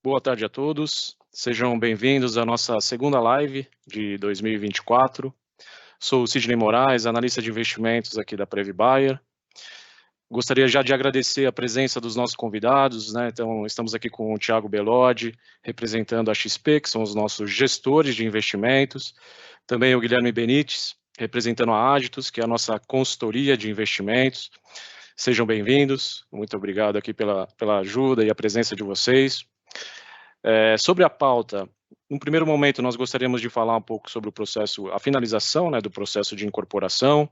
Boa tarde a todos. Sejam bem-vindos à nossa segunda live de 2024. Sou o Sidney Moraes, analista de investimentos aqui da PreviBuyer. Gostaria já de agradecer a presença dos nossos convidados, né? Então, estamos aqui com o Thiago Belodi, representando a XP, que são os nossos gestores de investimentos. Também o Guilherme Benites, representando a Agitus, que é a nossa consultoria de investimentos. Sejam bem-vindos. Muito obrigado aqui pela ajuda e a presença de vocês. Sobre a pauta, no primeiro momento, nós gostaríamos de falar um pouco sobre o processo, a finalização, né, do processo de incorporação.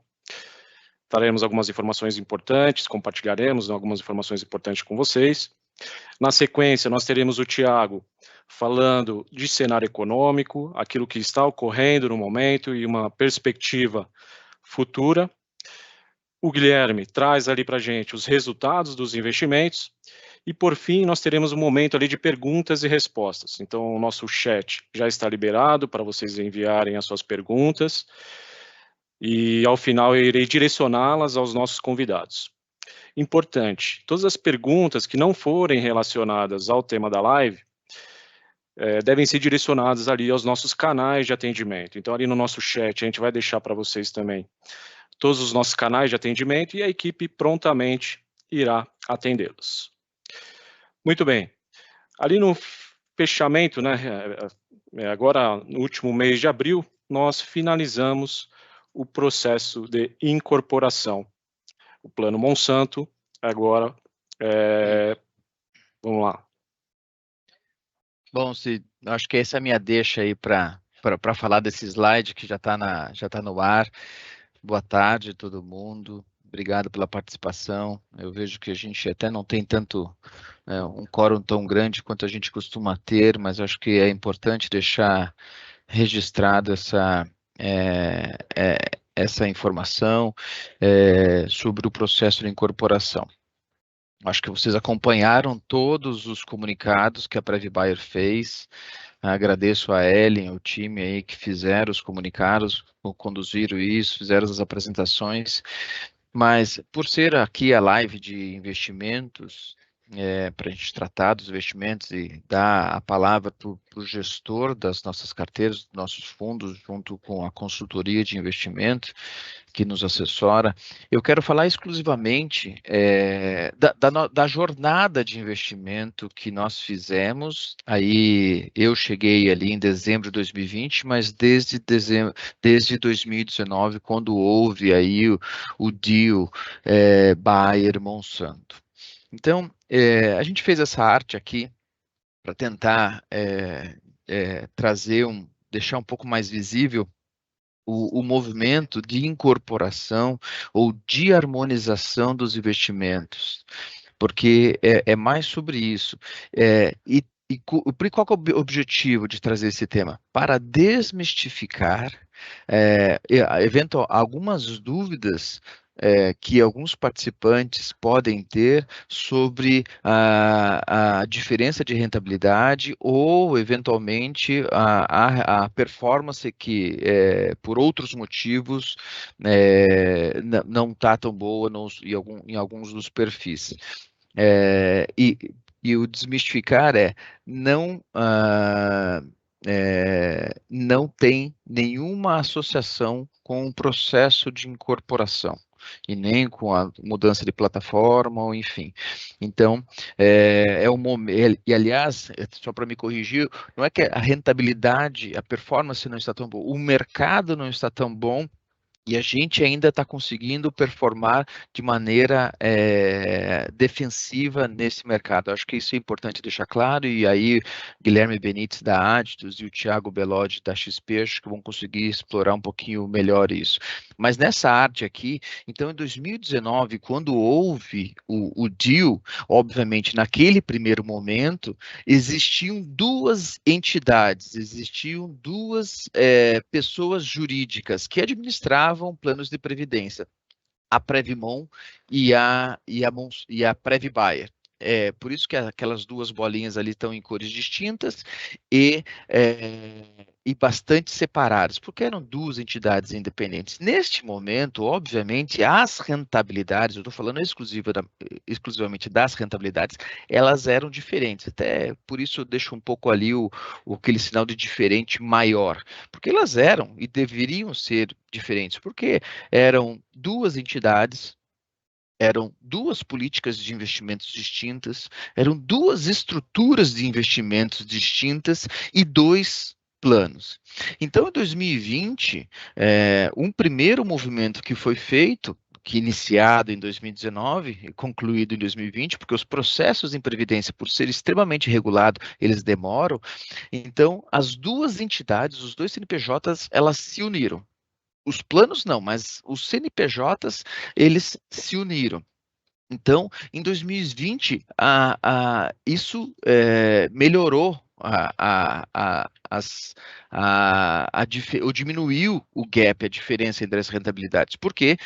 Traremos algumas informações importantes, compartilharemos algumas informações importantes com vocês. Na sequência, nós teremos o Thiago falando de cenário econômico, aquilo que está ocorrendo no momento e uma perspectiva futura. O Guilherme traz ali para a gente os resultados dos investimentos. E, por fim, nós teremos um momento ali de perguntas e respostas. Então, o nosso chat já está liberado para vocês enviarem as suas perguntas. E, ao final, eu irei direcioná-las aos nossos convidados. Importante, todas as perguntas que não forem relacionadas ao tema da live devem ser direcionadas ali aos nossos canais de atendimento. Então, ali no nosso chat, a gente vai deixar para vocês também todos os nossos canais de atendimento e a equipe prontamente irá atendê-los. Muito bem. Ali no fechamento, né, agora no último mês de abril, nós finalizamos o processo de incorporação. O Plano Monsanto, agora, vamos lá. Bom, acho que essa é a minha deixa aí para falar desse slide que já tá no ar. Boa tarde, todo mundo. Obrigado pela participação. Eu vejo que a gente até não tem tanto um quórum tão grande quanto a gente costuma ter, mas acho que é importante deixar registrado essa informação sobre o processo de incorporação. Acho que vocês acompanharam todos os comunicados que a PreviBuyer fez. Agradeço a Ellen, ao time aí que fizeram os comunicados, conduziram isso, fizeram as apresentações. Mas por ser aqui a live de investimentos, para a gente tratar dos investimentos e dar a palavra para o gestor das nossas carteiras, dos nossos fundos, junto com a consultoria de investimento que nos assessora, eu quero falar exclusivamente da jornada de investimento que nós fizemos. Aí eu cheguei ali em dezembro de 2020, mas desde 2019, quando houve aí o deal Bayer-Monsanto. Então, a gente fez essa arte aqui para tentar deixar um pouco mais visível o movimento de incorporação ou de harmonização dos investimentos, porque é mais sobre isso. Qual que é o objetivo de trazer esse tema? Para desmistificar algumas dúvidas que alguns participantes podem ter sobre a diferença de rentabilidade ou, eventualmente, a performance que, por outros motivos, não está tão boa em alguns dos perfis. E o desmistificar não tem nenhuma associação com o processo de incorporação e nem com a mudança de plataforma, ou enfim. Então, um momento, e aliás, só para me corrigir, não é que a rentabilidade, a performance não está tão boa, o mercado não está tão bom, e a gente ainda está conseguindo performar de maneira defensiva nesse mercado. Acho que isso é importante deixar claro, e aí Guilherme Benites da Agitus e o Thiago Belodi da XP acho que vão conseguir explorar um pouquinho melhor isso. Mas nessa arte aqui, então em 2019, quando houve o deal, obviamente naquele primeiro momento, existiam duas entidades, existiam duas pessoas jurídicas que administravam planos de previdência, a Previmon e a PreviBuyer. Por isso que aquelas duas bolinhas ali estão em cores distintas e e bastante separadas, porque eram duas entidades independentes. Neste momento, obviamente, as rentabilidades, eu estou falando exclusivamente das rentabilidades, elas eram diferentes. Até por isso eu deixo um pouco ali aquele sinal de diferente maior, porque elas eram e deveriam ser diferentes, porque eram duas entidades. Eram duas políticas de investimentos distintas, eram duas estruturas de investimentos distintas e dois planos. Então, em 2020, um primeiro movimento que foi feito, que iniciado em 2019 e concluído em 2020, porque os processos em previdência, por ser extremamente regulado, eles demoram. Então, as duas entidades, os dois CNPJs, elas se uniram. Os planos não, mas os CNPJs, eles se uniram. Então, em 2020, isso melhorou ou diminuiu o gap, a diferença entre as rentabilidades, porque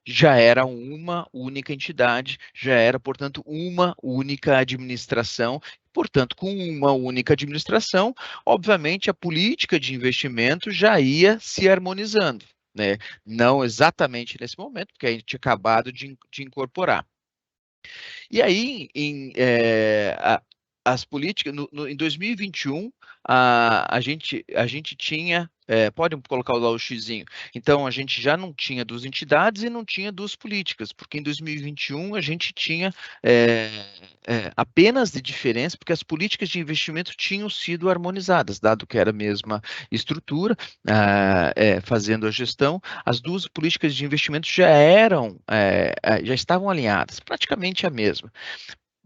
já era uma única entidade, já era, portanto, uma única administração. Portanto, com uma única administração, obviamente, a política de investimento já ia se harmonizando, né? Não exatamente nesse momento, porque a gente tinha acabado de incorporar. E aí, as políticas, em 2021, a gente tinha, pode colocar lá o xizinho, então a gente já não tinha duas entidades e não tinha duas políticas, porque em 2021 a gente tinha apenas de diferença, porque as políticas de investimento tinham sido harmonizadas, dado que era a mesma estrutura, fazendo a gestão, as duas políticas de investimento já estavam alinhadas, praticamente a mesma.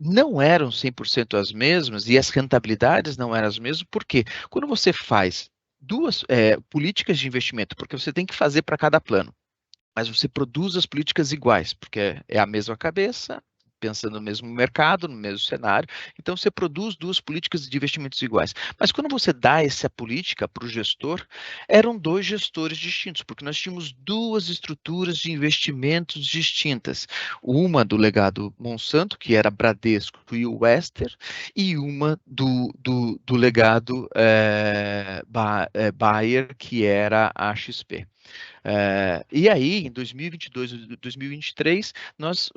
Não eram 100% as mesmas e as rentabilidades não eram as mesmas, porque quando você faz duas políticas de investimento, porque você tem que fazer para cada plano, mas você produz as políticas iguais, porque é a mesma cabeça, pensando no mesmo mercado, no mesmo cenário, então você produz duas políticas de investimentos iguais. Mas quando você dá essa política para o gestor, eram dois gestores distintos, porque nós tínhamos duas estruturas de investimentos distintas. Uma do legado Monsanto, que era Bradesco e o Wester, e uma do legado Bayer, que era a XP. E aí, em 2022 e 2023, nós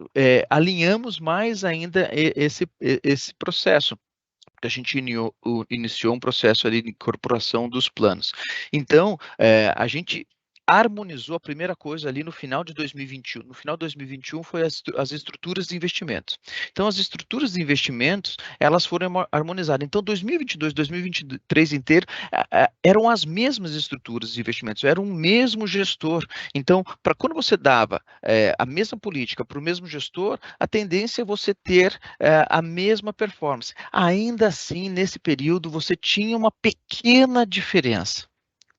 alinhamos mais ainda esse processo, porque a gente iniciou um processo ali de incorporação dos planos. Então, a gente harmonizou a primeira coisa ali no final de 2021. No final de 2021 foi as estruturas de investimentos. Então, as estruturas de investimentos, elas foram harmonizadas. Então, 2022, 2023 inteiro, eram as mesmas estruturas de investimentos, era o mesmo gestor. Então, para quando você dava a mesma política para o mesmo gestor, a tendência é você ter a mesma performance. Ainda assim, nesse período, você tinha uma pequena diferença.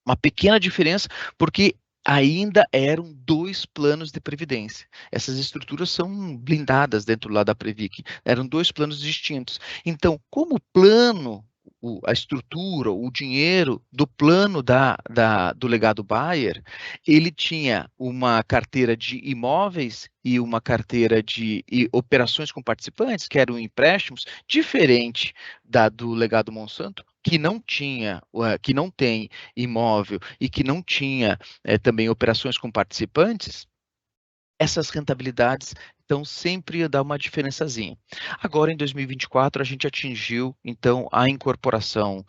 Uma pequena diferença, porque ainda eram dois planos de previdência. Essas estruturas são blindadas dentro lá da Previc. Eram dois planos distintos. Então, como plano, a estrutura, o dinheiro do plano do legado Bayer, ele tinha uma carteira de imóveis e uma carteira de operações com participantes, que eram empréstimos, diferente do legado Monsanto, que não tem imóvel e que não tinha também operações com participantes. Essas rentabilidades então sempre ia dar uma diferençazinha. Agora, em 2024, a gente atingiu, então, a incorporação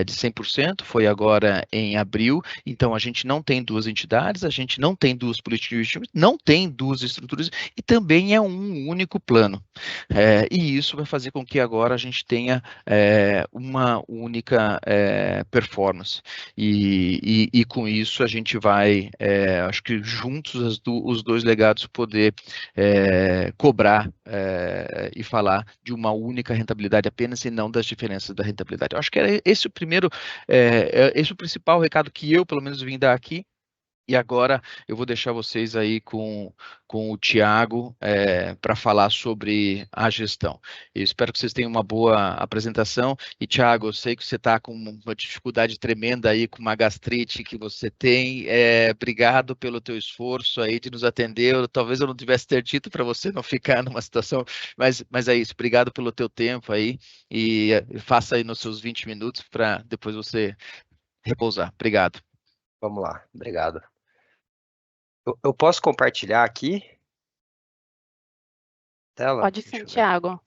de 100%, foi agora em abril, então a gente não tem duas entidades, a gente não tem duas políticas de investimento, não tem duas estruturas, e também é um único plano. E isso vai fazer com que agora a gente tenha uma única performance. E com isso a gente vai, acho que juntos os dois legados poder cobrar e falar de uma única rentabilidade apenas e não das diferenças da rentabilidade. Eu acho que era esse o primeiro, esse o principal recado que eu, pelo menos, vim dar aqui. E agora eu vou deixar vocês aí com o Tiago para falar sobre a gestão. Eu espero que vocês tenham uma boa apresentação. E, Tiago, eu sei que você está com uma dificuldade tremenda aí com uma gastrite que você tem. Obrigado pelo teu esforço aí de nos atender. Talvez eu não tivesse ter dito para você não ficar numa situação, mas é isso. Obrigado pelo teu tempo aí e faça aí nos seus 20 minutos para depois você repousar. Obrigado. Vamos lá, obrigado. Eu posso compartilhar aqui? Tela? Pode sim, Thiago.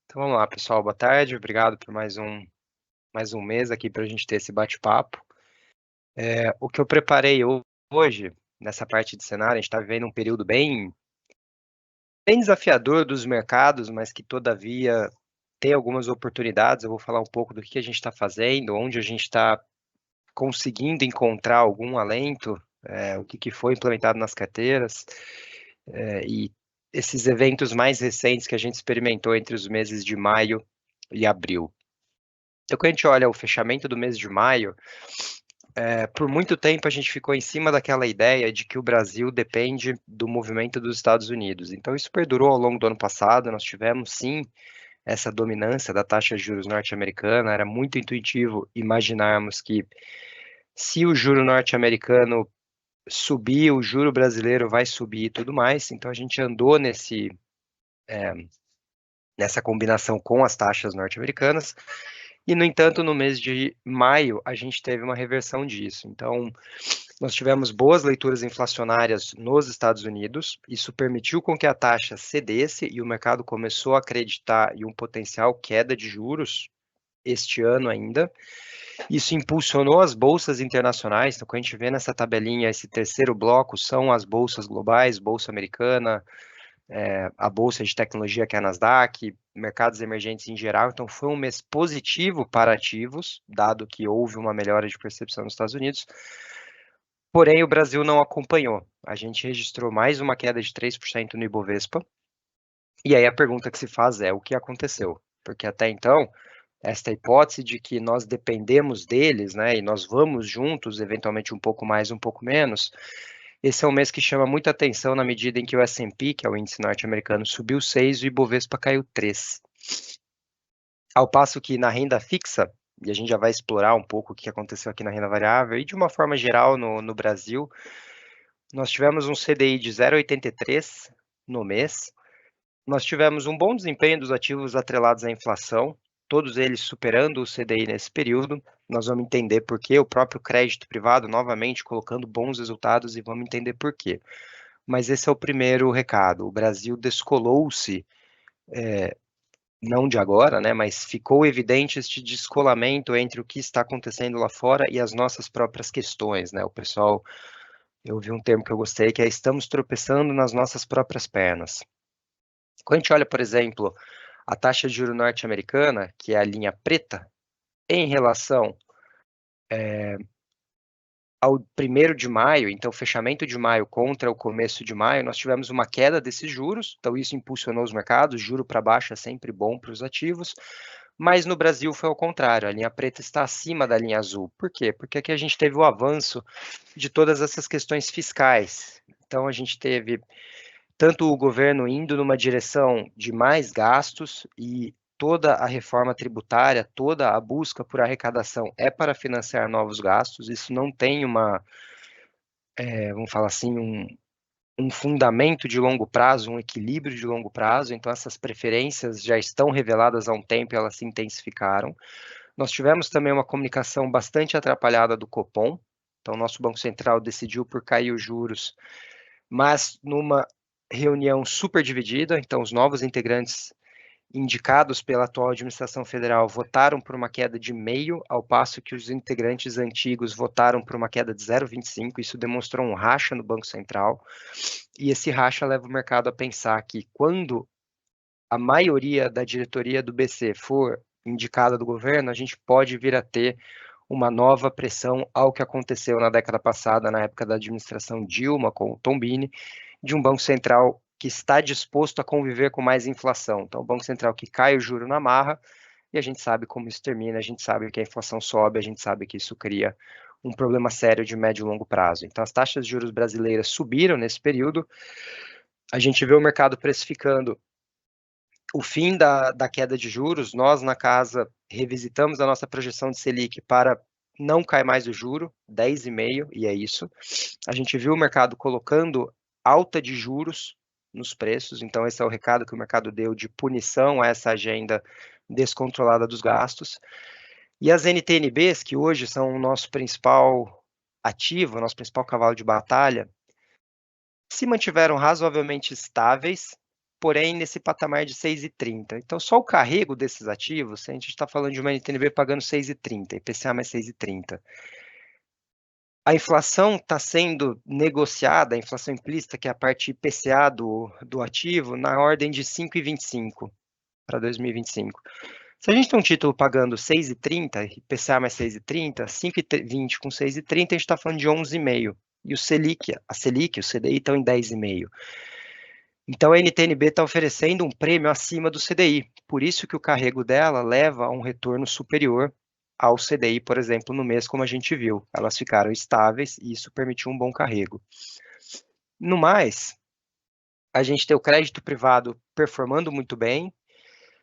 Então vamos lá, pessoal. Boa tarde, obrigado por mais um mês aqui para a gente ter esse bate-papo. O que eu preparei hoje, nessa parte de cenário, a gente está vivendo um período bem desafiador dos mercados, mas que todavia tem algumas oportunidades. Eu vou falar um pouco do que a gente está fazendo, onde a gente está conseguindo encontrar algum alento, o que foi implementado nas carteiras, e esses eventos mais recentes que a gente experimentou entre os meses de maio e abril. Então, quando a gente olha o fechamento do mês de maio, por muito tempo a gente ficou em cima daquela ideia de que o Brasil depende do movimento dos Estados Unidos. Então, isso perdurou ao longo do ano passado. Nós tivemos, sim, essa dominância da taxa de juros norte-americana. Era muito intuitivo imaginarmos que, se o juro norte-americano subir, o juro brasileiro vai subir e tudo mais. Então, a gente andou nessa combinação com as taxas norte-americanas. E, no entanto, no mês de maio, a gente teve uma reversão disso. Então, nós tivemos boas leituras inflacionárias nos Estados Unidos. Isso permitiu com que a taxa cedesse e o mercado começou a acreditar em um potencial queda de juros este ano ainda. Isso impulsionou as bolsas internacionais. Então, quando a gente vê nessa tabelinha, esse terceiro bloco são as bolsas globais, bolsa americana, a bolsa de tecnologia, que é a Nasdaq, mercados emergentes em geral. Então, foi um mês positivo para ativos, dado que houve uma melhora de percepção nos Estados Unidos. Porém, o Brasil não acompanhou. A gente registrou mais uma queda de 3% no Ibovespa. E aí a pergunta que se faz é: o que aconteceu? Porque até então, esta hipótese de que nós dependemos deles, né, e nós vamos juntos, eventualmente um pouco mais, um pouco menos, esse é um mês que chama muita atenção na medida em que o S&P, que é o índice norte-americano, subiu 6 e o Ibovespa caiu 3. Ao passo que na renda fixa, e a gente já vai explorar um pouco o que aconteceu aqui na renda variável, e de uma forma geral no Brasil, nós tivemos um CDI de 0,83 no mês, nós tivemos um bom desempenho dos ativos atrelados à inflação, todos eles superando o CDI nesse período. Nós vamos entender por quê, o próprio crédito privado, novamente, colocando bons resultados, e vamos entender por quê. Mas esse é o primeiro recado. O Brasil descolou-se, não de agora, né, mas ficou evidente este descolamento entre o que está acontecendo lá fora e as nossas próprias questões, né? O pessoal, eu ouvi um termo que eu gostei, que é: estamos tropeçando nas nossas próprias pernas. Quando a gente olha, por exemplo, a taxa de juros norte-americana, que é a linha preta, em relação ao 1º de maio, então fechamento de maio contra o começo de maio, nós tivemos uma queda desses juros, então isso impulsionou os mercados. Juro para baixo é sempre bom para os ativos, mas no Brasil foi ao contrário, a linha preta está acima da linha azul. Por quê? Porque aqui a gente teve o avanço de todas essas questões fiscais. Então a gente teve tanto o governo indo numa direção de mais gastos, e toda a reforma tributária, toda a busca por arrecadação é para financiar novos gastos. Isso não tem vamos falar assim, um fundamento de longo prazo, um equilíbrio de longo prazo. Então, essas preferências já estão reveladas há um tempo e elas se intensificaram. Nós tivemos também uma comunicação bastante atrapalhada do Copom. Então, nosso Banco Central decidiu por cair os juros, mas numa reunião super dividida. Então, os novos integrantes indicados pela atual administração federal votaram por uma queda de 0,5, ao passo que os integrantes antigos votaram por uma queda de 0,25. Isso demonstrou um racha no Banco Central, e esse racha leva o mercado a pensar que, quando a maioria da diretoria do BC for indicada do governo, a gente pode vir a ter uma nova pressão ao que aconteceu na década passada, na época da administração Dilma, com o Tombini, de um Banco Central que está disposto a conviver com mais inflação. Então, o Banco Central que cai o juro na marra, e a gente sabe como isso termina, a gente sabe que a inflação sobe, a gente sabe que isso cria um problema sério de médio e longo prazo. Então, as taxas de juros brasileiras subiram nesse período. A gente vê o mercado precificando o fim da queda de juros. Nós, na casa, revisitamos a nossa projeção de Selic para não cair mais o juro, 10,5, e é isso. A gente viu o mercado colocando alta de juros nos preços. Então, esse é o recado que o mercado deu de punição a essa agenda descontrolada dos gastos. E as NTNBs, que hoje são o nosso principal ativo, o nosso principal cavalo de batalha, se mantiveram razoavelmente estáveis, porém nesse patamar de 6,30. Então, só o carrego desses ativos, a gente está falando de uma NTNB pagando 6,30, IPCA mais 6,30. A inflação está sendo negociada, a inflação implícita, que é a parte IPCA do ativo, na ordem de 5,25 para 2025. Se a gente tem um título pagando 6,30, IPCA mais 6,30, 5,20 com 6,30, a gente está falando de 11,5. E o Selic, o CDI estão em 10,5. Então a NTNB está oferecendo um prêmio acima do CDI. Por isso que o carrego dela leva a um retorno superior ao CDI, por exemplo, no mês, como a gente viu. Elas ficaram estáveis e isso permitiu um bom carrego. No mais, a gente tem o crédito privado performando muito bem,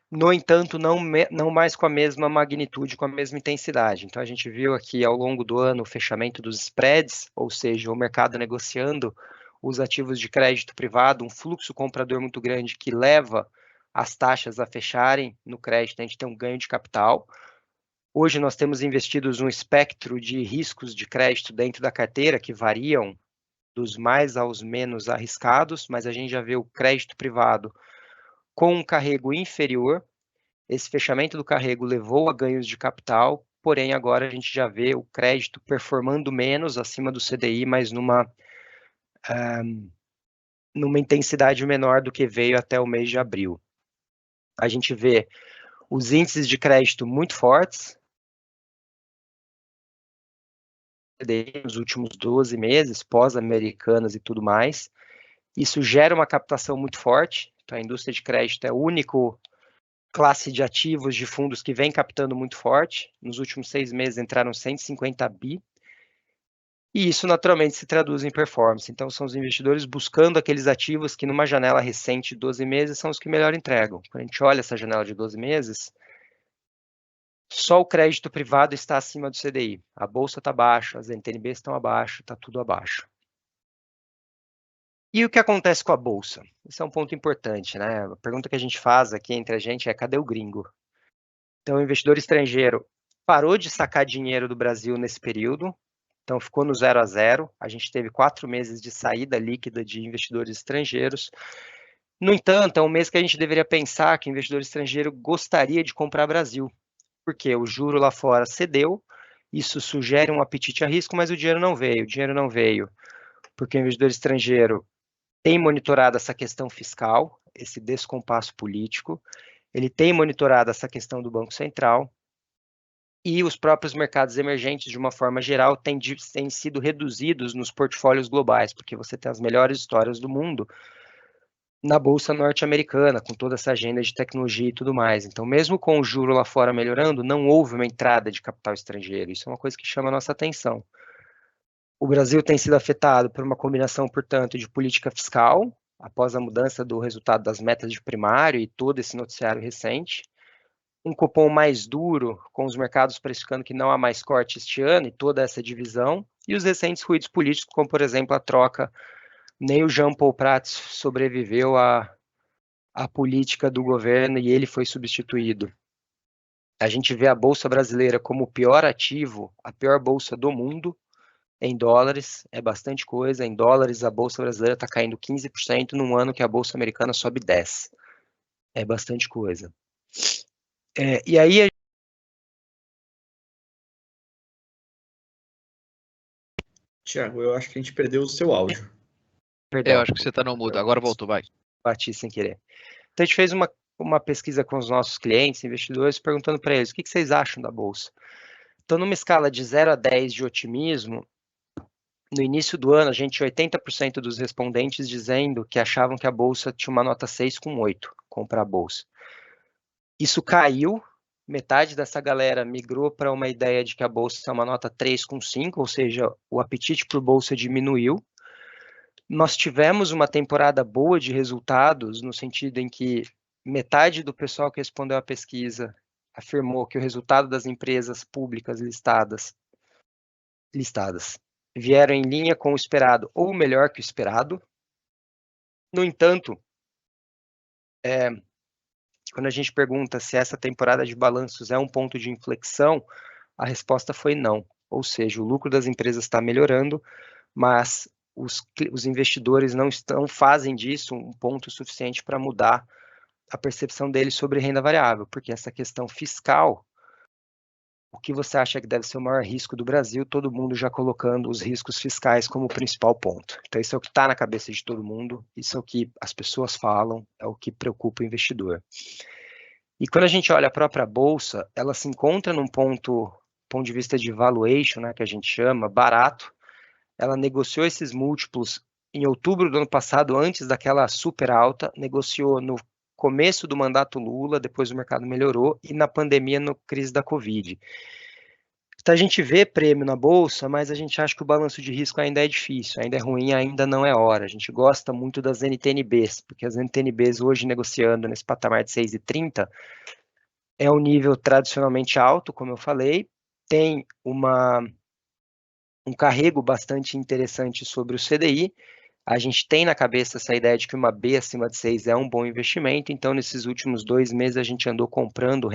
no entanto, não mais com a mesma magnitude, com a mesma intensidade. Então, a gente viu aqui ao longo do ano o fechamento dos spreads, ou seja, o mercado negociando os ativos de crédito privado, um fluxo comprador muito grande que leva as taxas a fecharem no crédito, a gente tem um ganho de capital. Hoje nós temos investidos um espectro de riscos de crédito dentro da carteira que variam dos mais aos menos arriscados, mas a gente já vê o crédito privado com um carrego inferior. Esse fechamento do carrego levou a ganhos de capital, porém agora a gente já vê o crédito performando menos acima do CDI, mas numa intensidade menor do que veio até o mês de abril. A gente vê os índices de crédito muito fortes nos últimos 12 meses, pós-americanas e tudo mais. Isso gera uma captação muito forte. Então, a indústria de crédito é a única classe de ativos de fundos que vem captando muito forte. Nos últimos 6 meses entraram 150 bi. E isso naturalmente se traduz em performance. Então, são os investidores buscando aqueles ativos que numa janela recente de 12 meses são os que melhor entregam. Quando a gente olha essa janela de 12 meses, só o crédito privado está acima do CDI. A bolsa está abaixo, as NTNBs estão abaixo, está tudo abaixo. E o que acontece com a bolsa? Esse é um ponto importante, né? A pergunta que a gente faz aqui entre a gente é: cadê o gringo? Então, o investidor estrangeiro parou de sacar dinheiro do Brasil nesse período, então ficou no 0 a 0. A gente teve 4 meses de saída líquida de investidores estrangeiros. No entanto, é um mês que a gente deveria pensar que o investidor estrangeiro gostaria de comprar Brasil, porque o juro lá fora cedeu, isso sugere um apetite a risco, mas o dinheiro não veio. O dinheiro não veio porque o investidor estrangeiro tem monitorado essa questão fiscal, esse descompasso político, ele tem monitorado essa questão do Banco Central, e os próprios mercados emergentes, de uma forma geral, têm sido reduzidos nos portfólios globais, porque você tem as melhores histórias do mundo na Bolsa norte-americana, com toda essa agenda de tecnologia e tudo mais. Então, mesmo com o juro lá fora melhorando, não houve uma entrada de capital estrangeiro. Isso é uma coisa que chama a nossa atenção. O Brasil tem sido afetado por uma combinação, portanto, de política fiscal, após a mudança do resultado das metas de primário e todo esse noticiário recente, um cupom mais duro, com os mercados precificando que não há mais corte este ano e toda essa divisão, e os recentes ruídos políticos, como, por exemplo, a troca. Nem o Jean Paul Prats sobreviveu à política do governo e ele foi substituído. A gente vê a Bolsa Brasileira como o pior ativo, a pior bolsa do mundo, em dólares, é bastante coisa. Em dólares, a Bolsa Brasileira está caindo 15% num ano que a Bolsa Americana sobe 10%. É bastante coisa. E aí... Tiago, eu acho que a gente perdeu o seu áudio. Perdão. Eu acho que você está no mudo. Agora voltou, vai. Bati sem querer. Então, a gente fez uma pesquisa com os nossos clientes, investidores, perguntando para eles o que vocês acham da Bolsa. Então, numa escala de 0 a 10 de otimismo, no início do ano, a gente tinha 80% dos respondentes dizendo que achavam que a Bolsa tinha uma nota 6 com 8, comprar a Bolsa. Isso caiu, metade dessa galera migrou para uma ideia de que a Bolsa é uma nota 3 com 5, ou seja, o apetite por Bolsa diminuiu. Nós tivemos uma temporada boa de resultados, no sentido em que metade do pessoal que respondeu à pesquisa afirmou que o resultado das empresas públicas listadas vieram em linha com o esperado ou melhor que o esperado. No entanto, Quando a gente pergunta se essa temporada de balanços é um ponto de inflexão, a resposta foi não. Ou seja, o lucro das empresas está melhorando, mas os investidores não fazem disso um ponto suficiente para mudar a percepção deles sobre renda variável, porque essa questão fiscal, o que você acha que deve ser o maior risco do Brasil, todo mundo já colocando os riscos fiscais como principal ponto. Então, isso é o que está na cabeça de todo mundo, isso é o que as pessoas falam, é o que preocupa o investidor. E quando a gente olha a própria Bolsa, ela se encontra num ponto de vista de valuation, né, que a gente chama, barato. Ela negociou esses múltiplos em outubro do ano passado, antes daquela super alta, negociou no começo do mandato Lula, depois o mercado melhorou, e na pandemia, na crise da Covid. Então, a gente vê prêmio na Bolsa, mas a gente acha que o balanço de risco ainda é difícil, ainda é ruim, ainda não é hora. A gente gosta muito das NTNBs, porque as NTNBs hoje negociando nesse patamar de 6,30 é um nível tradicionalmente alto, como eu falei, tem um carrego bastante interessante sobre o CDI. A gente tem na cabeça essa ideia de que uma B acima de 6 é um bom investimento, então nesses últimos 2 meses a gente andou comprando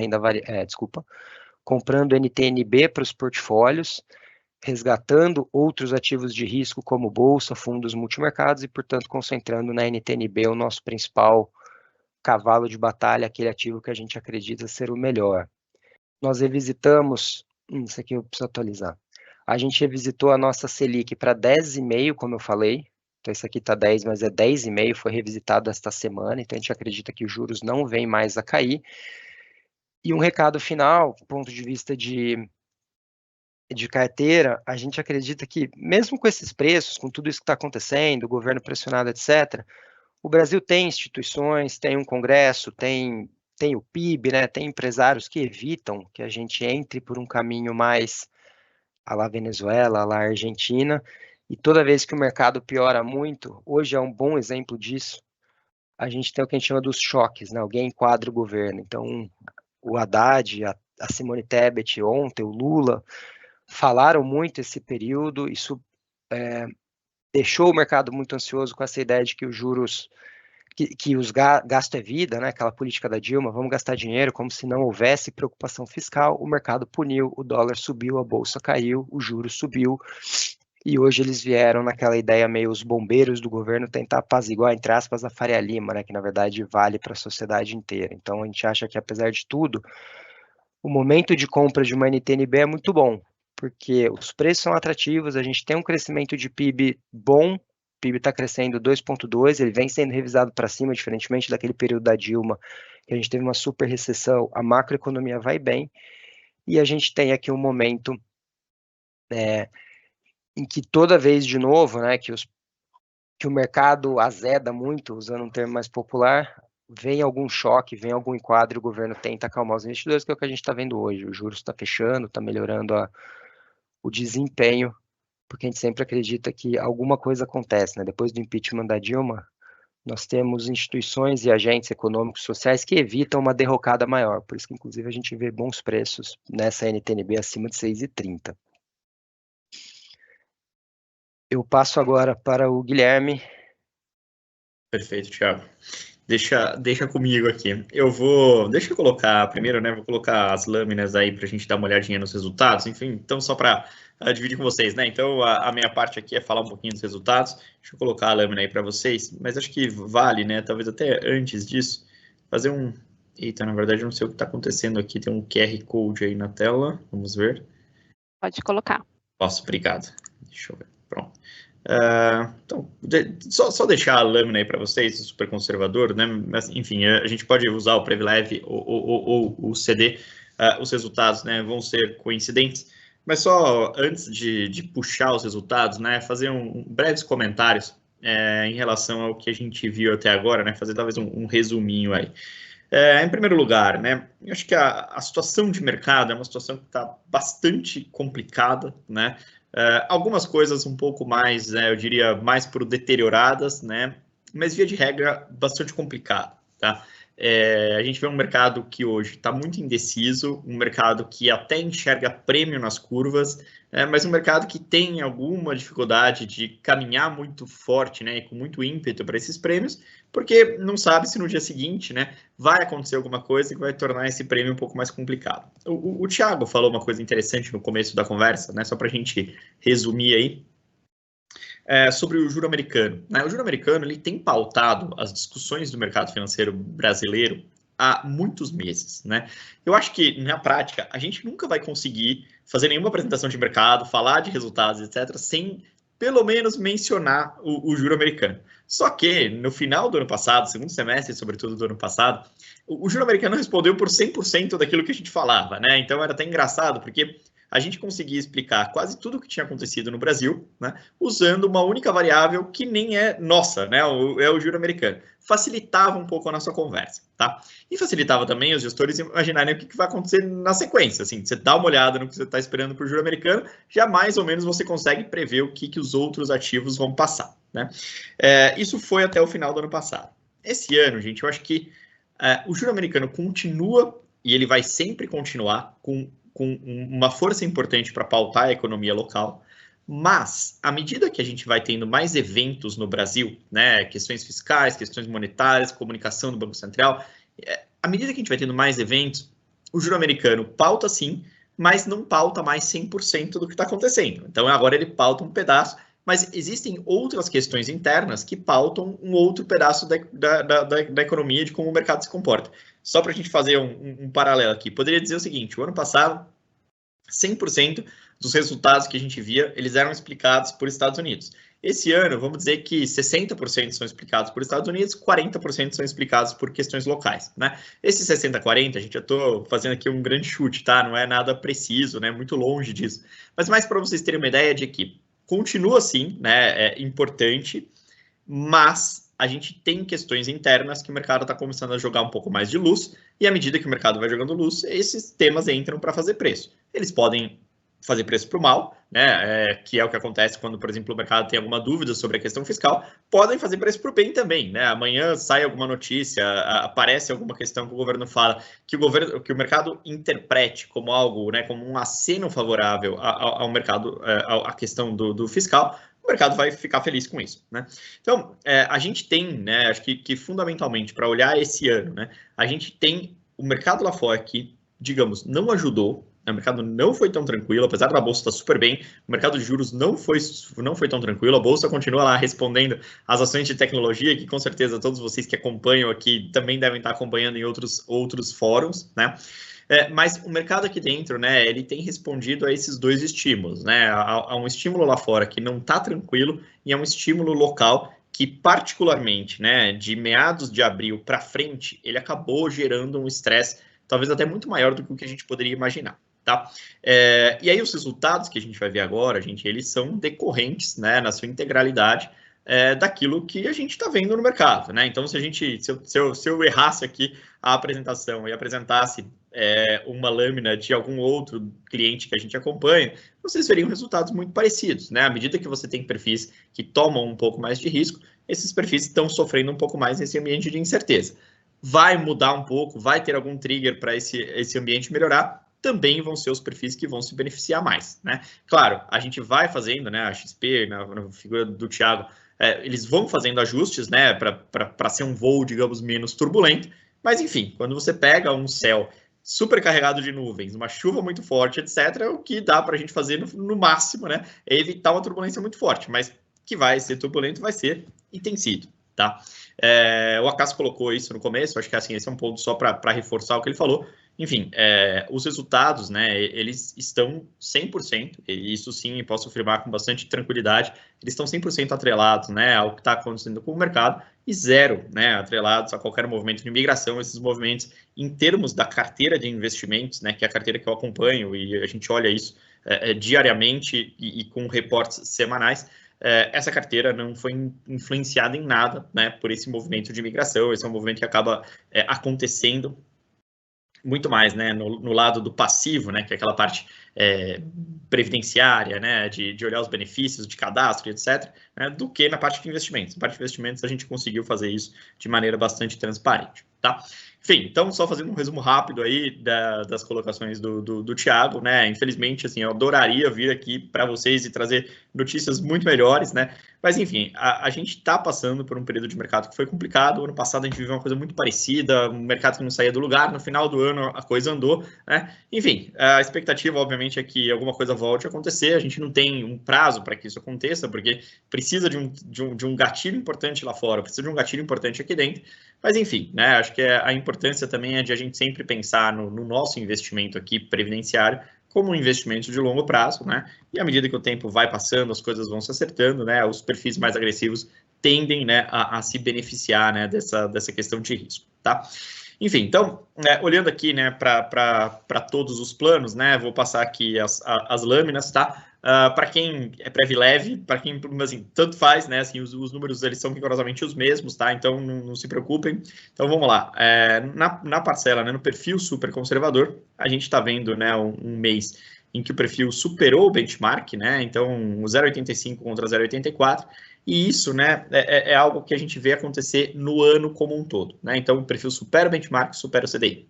comprando NTNB para os portfólios, resgatando outros ativos de risco como bolsa, fundos multimercados e, portanto, concentrando na NTNB, o nosso principal cavalo de batalha, aquele ativo que a gente acredita ser o melhor. Nós revisitamos, isso aqui eu preciso atualizar. A gente revisitou a nossa Selic para 10,5, como eu falei. Então, isso aqui está 10, mas é 10,5, foi revisitado esta semana. Então, a gente acredita que os juros não vêm mais a cair. E um recado final, do ponto de vista de carteira, a gente acredita que, mesmo com esses preços, com tudo isso que está acontecendo, o governo pressionado, etc., o Brasil tem instituições, tem um Congresso, tem o PIB, né, tem empresários que evitam que a gente entre por um caminho mais à la Venezuela, à la Argentina, e toda vez que o mercado piora muito, hoje é um bom exemplo disso, a gente tem o que a gente chama dos choques, né, alguém enquadra o governo. Então, o Haddad, a Simone Tebet ontem, o Lula, falaram muito esse período, isso deixou o mercado muito ansioso com essa ideia de que os juros, que os gasto é vida, né? Aquela política da Dilma, vamos gastar dinheiro como se não houvesse preocupação fiscal, o mercado puniu, o dólar subiu, a bolsa caiu, o juro subiu, e hoje eles vieram naquela ideia meio os bombeiros do governo tentar apaziguar, entre aspas, a Faria Lima, né? Que na verdade vale para a sociedade inteira. Então a gente acha que, apesar de tudo, o momento de compra de uma NTNB é muito bom, porque os preços são atrativos, a gente tem um crescimento de PIB bom, o PIB está crescendo 2,2, ele vem sendo revisado para cima, diferentemente daquele período da Dilma, que a gente teve uma super recessão, a macroeconomia vai bem, e a gente tem aqui um momento em que toda vez de novo, né, que o mercado azeda muito, usando um termo mais popular, vem algum choque, vem algum enquadro, o governo tenta acalmar os investidores, que é o que a gente está vendo hoje. O juros está fechando, está melhorando o desempenho, porque a gente sempre acredita que alguma coisa acontece, né? Depois do impeachment da Dilma, nós temos instituições e agentes econômicos sociais que evitam uma derrocada maior, por isso que, inclusive, a gente vê bons preços nessa NTNB acima de 6,30. Eu passo agora para o Guilherme. Perfeito, Thiago. Deixa comigo aqui. Deixa eu colocar primeiro, né? Vou colocar as lâminas aí para a gente dar uma olhadinha nos resultados. Enfim, então só para dividir com vocês, né? Então a minha parte aqui é falar um pouquinho dos resultados. Deixa eu colocar a lâmina aí para vocês, mas acho que vale, né? Talvez até antes disso, fazer um. Eita, na verdade, eu não sei o que está acontecendo aqui. Tem um QR Code aí na tela. Vamos ver. Pode colocar. Posso, obrigado. Deixa eu ver. Pronto. Então, só deixar a lâmina aí para vocês, super conservador, né? Mas, enfim, a gente pode usar o Prevlev ou o CD, os resultados, né, vão ser coincidentes, mas só antes de puxar os resultados, né, fazer breves comentários em relação ao que a gente viu até agora, né, fazer talvez um resuminho aí. Em primeiro lugar, né, eu acho que a situação de mercado é uma situação que está bastante complicada, né? Algumas coisas um pouco mais, eu diria, mais por deterioradas, né? Mas via de regra, bastante complicado, tá? A gente vê um mercado que hoje está muito indeciso, um mercado que até enxerga prêmio nas curvas, mas um mercado que tem alguma dificuldade de caminhar muito forte, né, e com muito ímpeto para esses prêmios, porque não sabe se no dia seguinte, né, vai acontecer alguma coisa que vai tornar esse prêmio um pouco mais complicado. O Thiago falou uma coisa interessante no começo da conversa, né, só para a gente resumir aí, sobre o juro americano. O juro americano ele tem pautado as discussões do mercado financeiro brasileiro há muitos meses, né? Eu acho que, na prática, a gente nunca vai conseguir fazer nenhuma apresentação de mercado, falar de resultados, etc., sem, pelo menos, mencionar o juro americano. Só que, no final do ano passado, segundo semestre, sobretudo do ano passado, o juro americano respondeu por 100% daquilo que a gente falava, né? Então, era até engraçado, porque a gente conseguia explicar quase tudo o que tinha acontecido no Brasil, né, usando uma única variável que nem é nossa, né, é o juro americano. Facilitava um pouco a nossa conversa, tá? E facilitava também os gestores imaginarem o que vai acontecer na sequência, assim, você dá uma olhada no que você está esperando para o juro americano, já mais ou menos você consegue prever o que os outros ativos vão passar, né? Isso foi até o final do ano passado. Esse ano, gente, eu acho que o juro americano continua, e ele vai sempre continuar, com uma força importante para pautar a economia local, mas à medida que a gente vai tendo mais eventos no Brasil, né, questões fiscais, questões monetárias, comunicação do Banco Central, à medida que a gente vai tendo mais eventos, o juro americano pauta sim, mas não pauta mais 100% do que está acontecendo. Então agora ele pauta um pedaço, mas existem outras questões internas que pautam um outro pedaço da economia, de como o mercado se comporta. Só para a gente fazer um paralelo aqui, poderia dizer o seguinte: o ano passado, 100% dos resultados que a gente via, eles eram explicados por Estados Unidos. Esse ano, vamos dizer que 60% são explicados por Estados Unidos, 40% são explicados por questões locais, né? Esses 60-40, a gente já estou fazendo aqui um grande chute, tá? Não é nada preciso, né? Muito longe disso. Mas mais para vocês terem uma ideia de que continua assim, né? É importante, mas a gente tem questões internas que o mercado está começando a jogar um pouco mais de luz, e à medida que o mercado vai jogando luz, esses temas entram para fazer preço. Eles podem fazer preço para o mal, né, que é o que acontece quando, por exemplo, o mercado tem alguma dúvida sobre a questão fiscal, podem fazer preço para o bem também, né? Amanhã sai alguma notícia, aparece alguma questão que o governo fala, que o mercado interprete como algo, né, como um aceno favorável ao mercado, à questão do fiscal, o mercado vai ficar feliz com isso, né? Então, a gente tem, né, acho que fundamentalmente, para olhar esse ano, né, a gente tem o mercado lá fora que, digamos, não ajudou, o mercado não foi tão tranquilo, apesar da bolsa estar super bem, o mercado de juros não foi tão tranquilo, a bolsa continua lá respondendo às ações de tecnologia, que com certeza todos vocês que acompanham aqui também devem estar acompanhando em outros fóruns, né? Mas o mercado aqui dentro, né, ele tem respondido a esses dois estímulos, né? Há um estímulo lá fora que não está tranquilo e há um estímulo local que, particularmente, né, de meados de abril para frente, ele acabou gerando um estresse talvez até muito maior do que o que a gente poderia imaginar, tá? E aí os resultados que a gente vai ver agora, gente, eles são decorrentes, né, na sua integralidade, daquilo que a gente está vendo no mercado, né? Então, se eu errasse aqui a apresentação e apresentasse uma lâmina de algum outro cliente que a gente acompanha, vocês veriam resultados muito parecidos, né? À medida que você tem perfis que tomam um pouco mais de risco, esses perfis estão sofrendo um pouco mais nesse ambiente de incerteza. Vai mudar um pouco, vai ter algum trigger para esse ambiente melhorar, também vão ser os perfis que vão se beneficiar mais, né? Claro, a gente vai fazendo, né? A XP, na figura do Thiago, eles vão fazendo ajustes, né? Para ser um voo, digamos, menos turbulento. Mas, enfim, quando você pega um céu super carregado de nuvens, uma chuva muito forte, etc., o que dá para a gente fazer no máximo, né? É evitar uma turbulência muito forte, mas que vai ser turbulento, vai ser, e tem sido, tá? O Acaso colocou isso no começo, acho que assim, esse é um ponto só para reforçar o que ele falou. Enfim, os resultados, né, eles estão 100%, e isso sim, posso afirmar com bastante tranquilidade, eles estão 100% atrelados, né, ao que está acontecendo com o mercado, e zero, né, atrelados a qualquer movimento de migração. Esses movimentos, em termos da carteira de investimentos, né, que é a carteira que eu acompanho, e a gente olha isso diariamente e com reportes semanais, essa carteira não foi influenciada em nada, né, por esse movimento de migração. Esse é um movimento que acaba acontecendo muito mais, né, no lado do passivo, né, que é aquela parte previdenciária, né, de olhar os benefícios de cadastro, etc., né, do que na parte de investimentos. Na parte de investimentos, a gente conseguiu fazer isso de maneira bastante transparente, tá? Enfim, então, só fazendo um resumo rápido aí das colocações do Thiago, né? Infelizmente, assim, eu adoraria vir aqui para vocês e trazer notícias muito melhores, né? Mas, enfim, a gente está passando por um período de mercado que foi complicado. Ano passado a gente viveu uma coisa muito parecida, um mercado que não saía do lugar. No final do ano a coisa andou, né? Enfim, a expectativa, obviamente, é que alguma coisa volte a acontecer. A gente não tem um prazo para que isso aconteça, porque precisa de um gatilho importante lá fora, precisa de um gatilho importante aqui dentro. Mas, enfim, né? Acho que a importância também é de a gente sempre pensar no nosso investimento aqui previdenciário como um investimento de longo prazo, né? E à medida que o tempo vai passando, as coisas vão se acertando, né? Os perfis mais agressivos tendem, né, a se beneficiar, né, dessa questão de risco, tá? Enfim, então, olhando aqui, né, para todos os planos, né? Vou passar aqui as lâminas, tá? Para quem é prévio leve, para quem, assim, tanto faz, né? Assim, os números eles são rigorosamente os mesmos, tá? Então não se preocupem. Então vamos lá. Na parcela, né, no perfil super conservador, a gente está vendo, né, um mês em que o perfil superou o benchmark, né? Então 0,85 contra 0,84. E isso, né, é algo que a gente vê acontecer no ano como um todo, né? Então o perfil supera o benchmark, supera o CDI.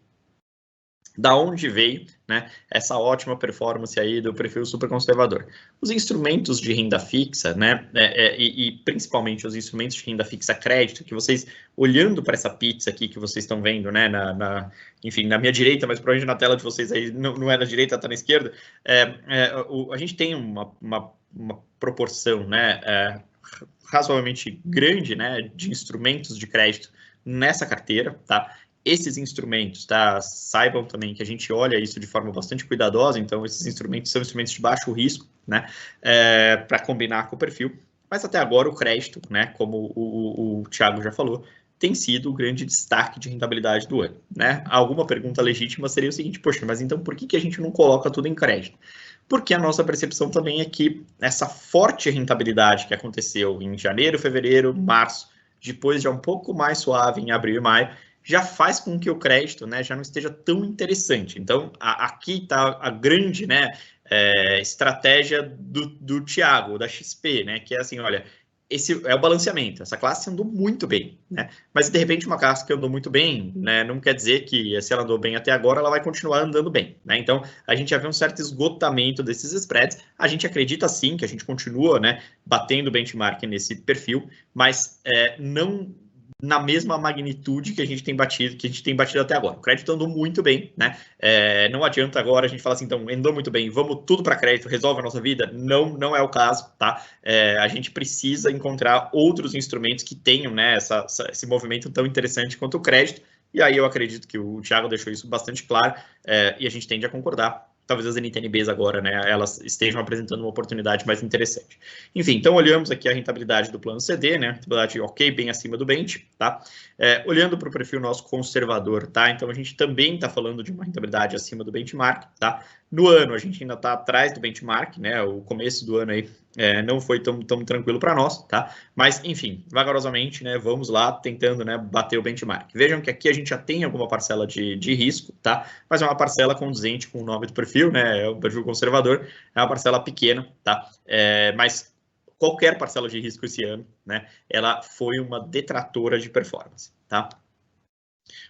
Da onde veio, né, essa ótima performance aí do perfil super conservador? Os instrumentos de renda fixa, né, e principalmente os instrumentos de renda fixa crédito, que vocês, olhando para essa pizza aqui que vocês estão vendo, né, enfim, na minha direita, mas provavelmente na tela de vocês aí não é na direita, está na esquerda, a gente tem uma proporção, né, razoavelmente grande, né, de instrumentos de crédito nessa carteira, tá? Esses instrumentos, tá? Saibam também que a gente olha isso de forma bastante cuidadosa, então esses instrumentos são instrumentos de baixo risco, né? Para combinar com o perfil. Mas até agora o crédito, né? Como o Thiago já falou, tem sido o grande destaque de rentabilidade do ano, né? Alguma pergunta legítima seria o seguinte: poxa, mas então por que a gente não coloca tudo em crédito? Porque a nossa percepção também é que essa forte rentabilidade que aconteceu em janeiro, fevereiro, março, depois já um pouco mais suave em abril e maio, já faz com que o crédito, né, já não esteja tão interessante. Então, aqui está a grande, né, estratégia do Thiago, da XP, né, que é assim, olha, esse é o balanceamento. Essa classe andou muito bem, né? Mas, de repente, uma classe que andou muito bem, né, não quer dizer que se ela andou bem até agora, ela vai continuar andando bem, né? Então, a gente já vê um certo esgotamento desses spreads. A gente acredita, sim, que a gente continua, né, batendo benchmark nesse perfil, mas não na mesma magnitude que a gente tem batido até agora. O crédito andou muito bem, né? Não adianta agora a gente falar assim, então, andou muito bem, vamos tudo para crédito, resolve a nossa vida? Não é o caso, tá? A gente precisa encontrar outros instrumentos que tenham, né, esse movimento tão interessante quanto o crédito, e aí eu acredito que o Thiago deixou isso bastante claro, e a gente tende a concordar. Talvez as NTNBs agora, né, elas estejam apresentando uma oportunidade mais interessante. Enfim, então olhamos aqui a rentabilidade do plano CD, né, rentabilidade ok, bem acima do bench, tá? Olhando para o perfil nosso conservador, tá? Então a gente também está falando de uma rentabilidade acima do benchmark, tá? No ano a gente ainda está atrás do benchmark, né? O começo do ano aí não foi tão tranquilo para nós, tá? Mas, enfim, vagarosamente, né, vamos lá tentando, né, bater o benchmark. Vejam que aqui a gente já tem alguma parcela de risco, tá? Mas é uma parcela condizente com o nome do perfil, né? É o perfil conservador, é uma parcela pequena, tá? Mas qualquer parcela de risco esse ano, né, ela foi uma detratora de performance, tá?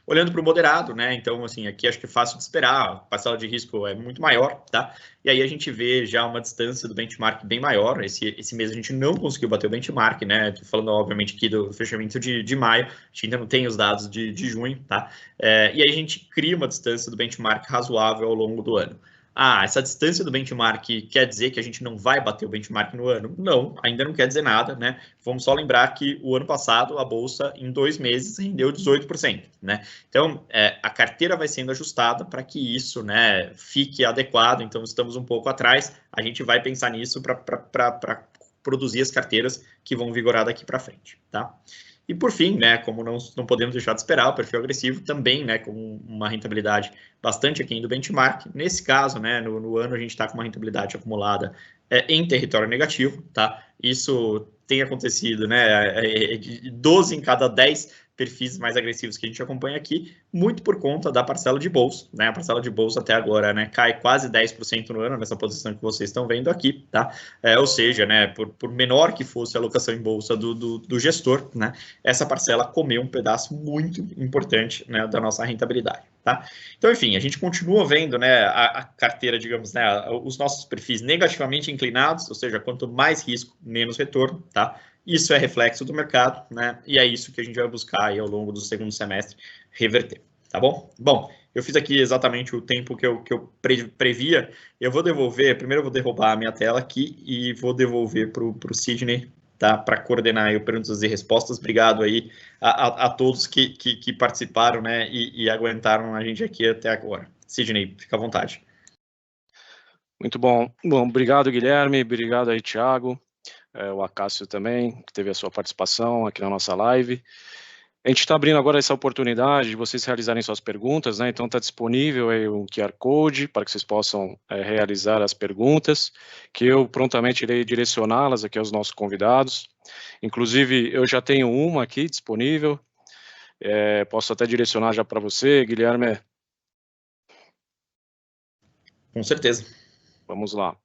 Olhando para o moderado, né? Então, assim, aqui acho que é fácil de esperar, a parcela de risco é muito maior, tá? E aí a gente vê já uma distância do benchmark bem maior. Esse mês a gente não conseguiu bater o benchmark, né? Estou falando, obviamente, aqui do fechamento de maio, a gente ainda não tem os dados de junho, tá? E aí a gente cria uma distância do benchmark razoável ao longo do ano. Essa distância do benchmark quer dizer que a gente não vai bater o benchmark no ano? Não, ainda não quer dizer nada, né? Vamos só lembrar que o ano passado a Bolsa, em 2 meses, rendeu 18%, né? Então, a carteira vai sendo ajustada para que isso, né, fique adequado. Então, estamos um pouco atrás, a gente vai pensar nisso para produzir as carteiras que vão vigorar daqui para frente, tá? E por fim, né, como não podemos deixar de esperar, o perfil agressivo também, né, com uma rentabilidade bastante aquém do benchmark. Nesse caso, né, no ano a gente está com uma rentabilidade acumulada em território negativo, tá? Isso tem acontecido, né, 12 em cada 10 perfis mais agressivos que a gente acompanha aqui, muito por conta da parcela de bolsa, né? A parcela de bolsa até agora, né, cai quase 10% no ano, nessa posição que vocês estão vendo aqui, tá? Ou seja, né, por menor que fosse a alocação em bolsa do gestor, né, essa parcela comeu um pedaço muito importante, né, da nossa rentabilidade, tá? Então, enfim, a gente continua vendo, né, a carteira, digamos, né, os nossos perfis negativamente inclinados, ou seja, quanto mais risco, menos retorno, tá? Isso é reflexo do mercado, né? E é isso que a gente vai buscar aí ao longo do segundo semestre reverter, tá bom? Bom, eu fiz aqui exatamente o tempo que eu previa. Eu vou devolver, primeiro eu vou derrubar a minha tela aqui e vou devolver para o Sidney, tá? Para coordenar aí o perguntas e respostas. Obrigado aí a todos que participaram, né? E aguentaram a gente aqui até agora. Sidney, fica à vontade. Muito bom. Bom, obrigado, Guilherme. Obrigado aí, Thiago. O Acácio também, que teve a sua participação aqui na nossa live. A gente está abrindo agora essa oportunidade de vocês realizarem suas perguntas, né? Então está disponível aí um QR Code para que vocês possam realizar as perguntas, que eu prontamente irei direcioná-las aqui aos nossos convidados. Inclusive, eu já tenho uma aqui disponível, posso até direcionar já para você, Guilherme. Com certeza. Vamos lá.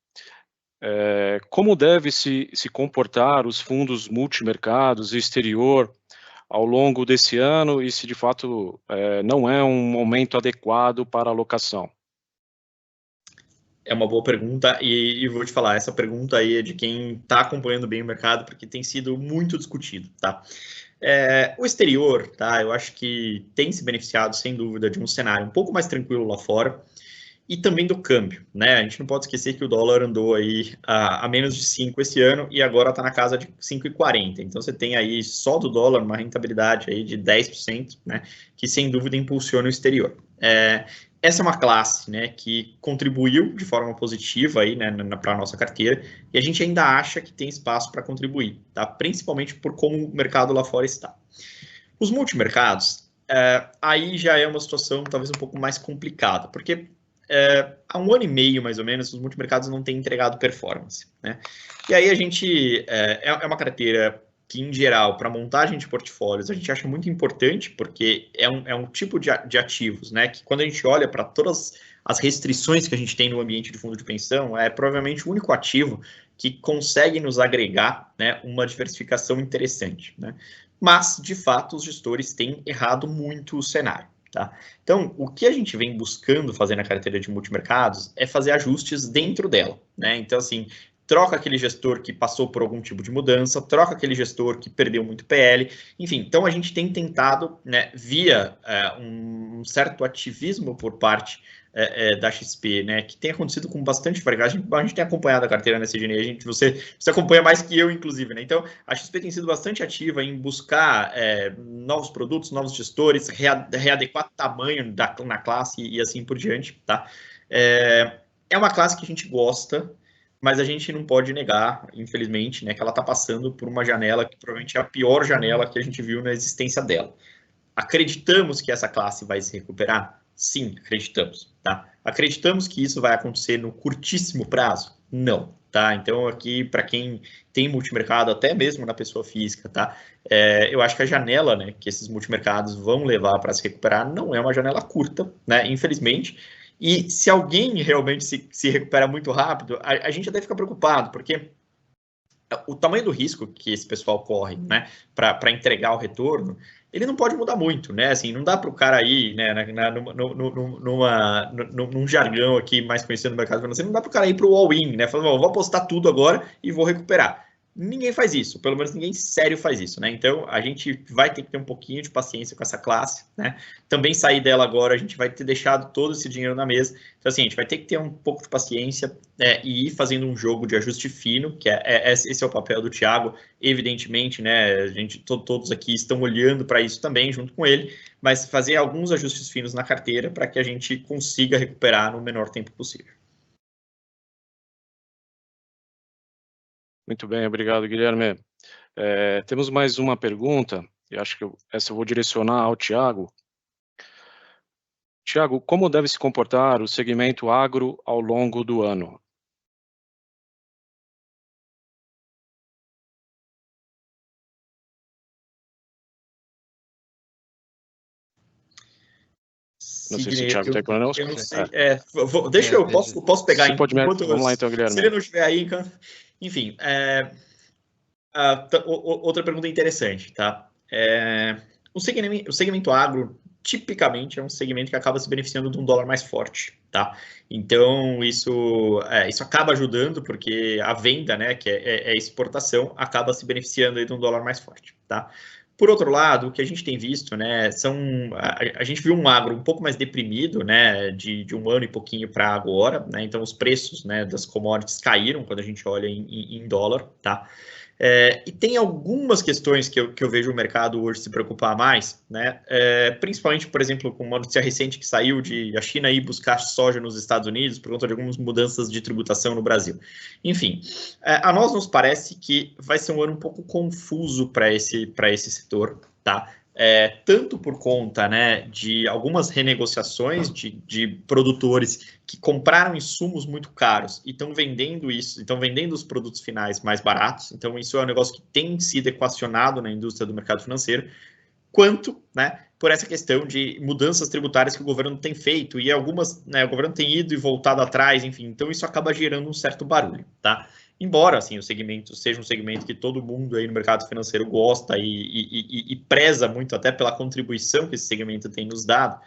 Como deve se comportar os fundos multimercados e exterior ao longo desse ano e se de fato não é um momento adequado para alocação? É uma boa pergunta e vou te falar, essa pergunta aí é de quem está acompanhando bem o mercado, porque tem sido muito discutido, tá? O exterior, tá? Eu acho que tem se beneficiado, sem dúvida, de um cenário um pouco mais tranquilo lá fora, e também do câmbio, né? A gente não pode esquecer que o dólar andou aí a menos de 5 esse ano e agora está na casa de 5,40. Então você tem aí só do dólar uma rentabilidade aí de 10%, né? Que sem dúvida impulsiona o exterior. Essa é uma classe, né, que contribuiu de forma positiva aí, né, para a nossa carteira, e a gente ainda acha que tem espaço para contribuir, tá? Principalmente por como o mercado lá fora está. Os multimercados, aí já é uma situação talvez um pouco mais complicada, porque há um ano e meio, mais ou menos, os multimercados não têm entregado performance, né? E aí a gente, é uma carteira que, em geral, para montagem de portfólios, a gente acha muito importante, porque é um tipo de ativos, né? Que quando a gente olha para todas as restrições que a gente tem no ambiente de fundo de pensão, é provavelmente o único ativo que consegue nos agregar, né, uma diversificação interessante, né? Mas, de fato, os gestores têm errado muito o cenário. Tá? Então, o que a gente vem buscando fazer na carteira de multimercados é fazer ajustes dentro dela, né? Então, assim, troca aquele gestor que passou por algum tipo de mudança, troca aquele gestor que perdeu muito PL, enfim. Então, a gente tem tentado, né, via um certo ativismo por parte da XP, né, que tem acontecido com bastante frequência. A gente tem acompanhado a carteira nessa CGN, você acompanha mais que eu, inclusive, né? Então, a XP tem sido bastante ativa em buscar novos produtos, novos gestores, readequar tamanho na classe e assim por diante, tá? É uma classe que a gente gosta, mas a gente não pode negar, infelizmente, né, que ela está passando por uma janela que provavelmente é a pior janela que a gente viu na existência dela. Acreditamos que essa classe vai se recuperar? Sim, acreditamos, tá? Acreditamos que isso vai acontecer no curtíssimo prazo? Não, tá? Então, aqui, para quem tem multimercado, até mesmo na pessoa física, tá? Eu acho que a janela, né, que esses multimercados vão levar para se recuperar não é uma janela curta, né? Infelizmente. E se alguém realmente se recupera muito rápido, a gente até fica preocupado, porque o tamanho do risco que esse pessoal corre, né, para entregar o retorno, ele não pode mudar muito, né? Assim, não dá para o cara ir, né, num jargão aqui mais conhecido no mercado financeiro, não dá para o cara ir para o all-in, né? Falando, vou apostar tudo agora e vou recuperar. Ninguém faz isso, pelo menos ninguém sério faz isso, né? Então a gente vai ter que ter um pouquinho de paciência com essa classe, né? Também sair dela agora, a gente vai ter deixado todo esse dinheiro na mesa. Então, assim, a gente vai ter que ter um pouco de paciência e ir fazendo um jogo de ajuste fino, que esse é o papel do Thiago, evidentemente, né? A gente, todos aqui estão olhando para isso também, junto com ele, mas fazer alguns ajustes finos na carteira para que a gente consiga recuperar no menor tempo possível. Muito bem, obrigado, Guilherme. Temos mais uma pergunta, e acho que essa eu vou direcionar ao Thiago. Thiago, como deve se comportar o segmento agro ao longo do ano? Não sei se o Thiago está conosco. Eu não sei. Eu posso pegar. Vamos lá então, Guilherme. Se ele não estiver aí, enfim. Outra pergunta interessante, tá? O segmento agro, tipicamente, é um segmento que acaba se beneficiando de um dólar mais forte, tá? Então, isso acaba ajudando, porque a venda, né, que é exportação, acaba se beneficiando aí de um dólar mais forte, tá? Por outro lado, o que a gente tem visto, né, a gente viu um agro um pouco mais deprimido, né, de um ano e pouquinho para agora, né, então os preços, né, das commodities caíram quando a gente olha em dólar, tá? E tem algumas questões que eu vejo o mercado hoje se preocupar mais, né? Principalmente, por exemplo, com uma notícia recente que saiu de a China ir buscar soja nos Estados Unidos por conta de algumas mudanças de tributação no Brasil. Enfim, a nós nos parece que vai ser um ano um pouco confuso para esse setor, tá? Tanto por conta, né, de algumas renegociações de produtores que compraram insumos muito caros e estão vendendo os produtos finais mais baratos. Então, isso é um negócio que tem sido equacionado na indústria do mercado financeiro, quanto, né, por essa questão de mudanças tributárias que o governo tem feito, e algumas, né, o governo tem ido e voltado atrás, enfim, então isso acaba gerando um certo barulho, tá? Embora, assim, o segmento seja um segmento que todo mundo aí no mercado financeiro gosta e preza muito até pela contribuição que esse segmento tem nos dado,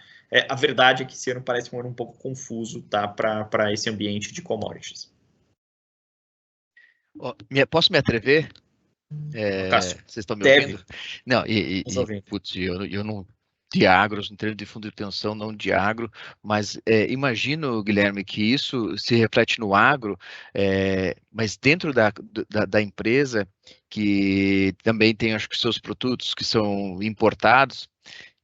a verdade é que esse ano parece um ano um pouco confuso, tá, para esse ambiente de commodities. Posso me atrever? Vocês estão me ouvindo? Não, putz, eu não... de agro, não treino de fundo de pensão, não de agro, mas imagino, Guilherme, que isso se reflete no agro, mas dentro da empresa, que também tem, acho que, seus produtos que são importados,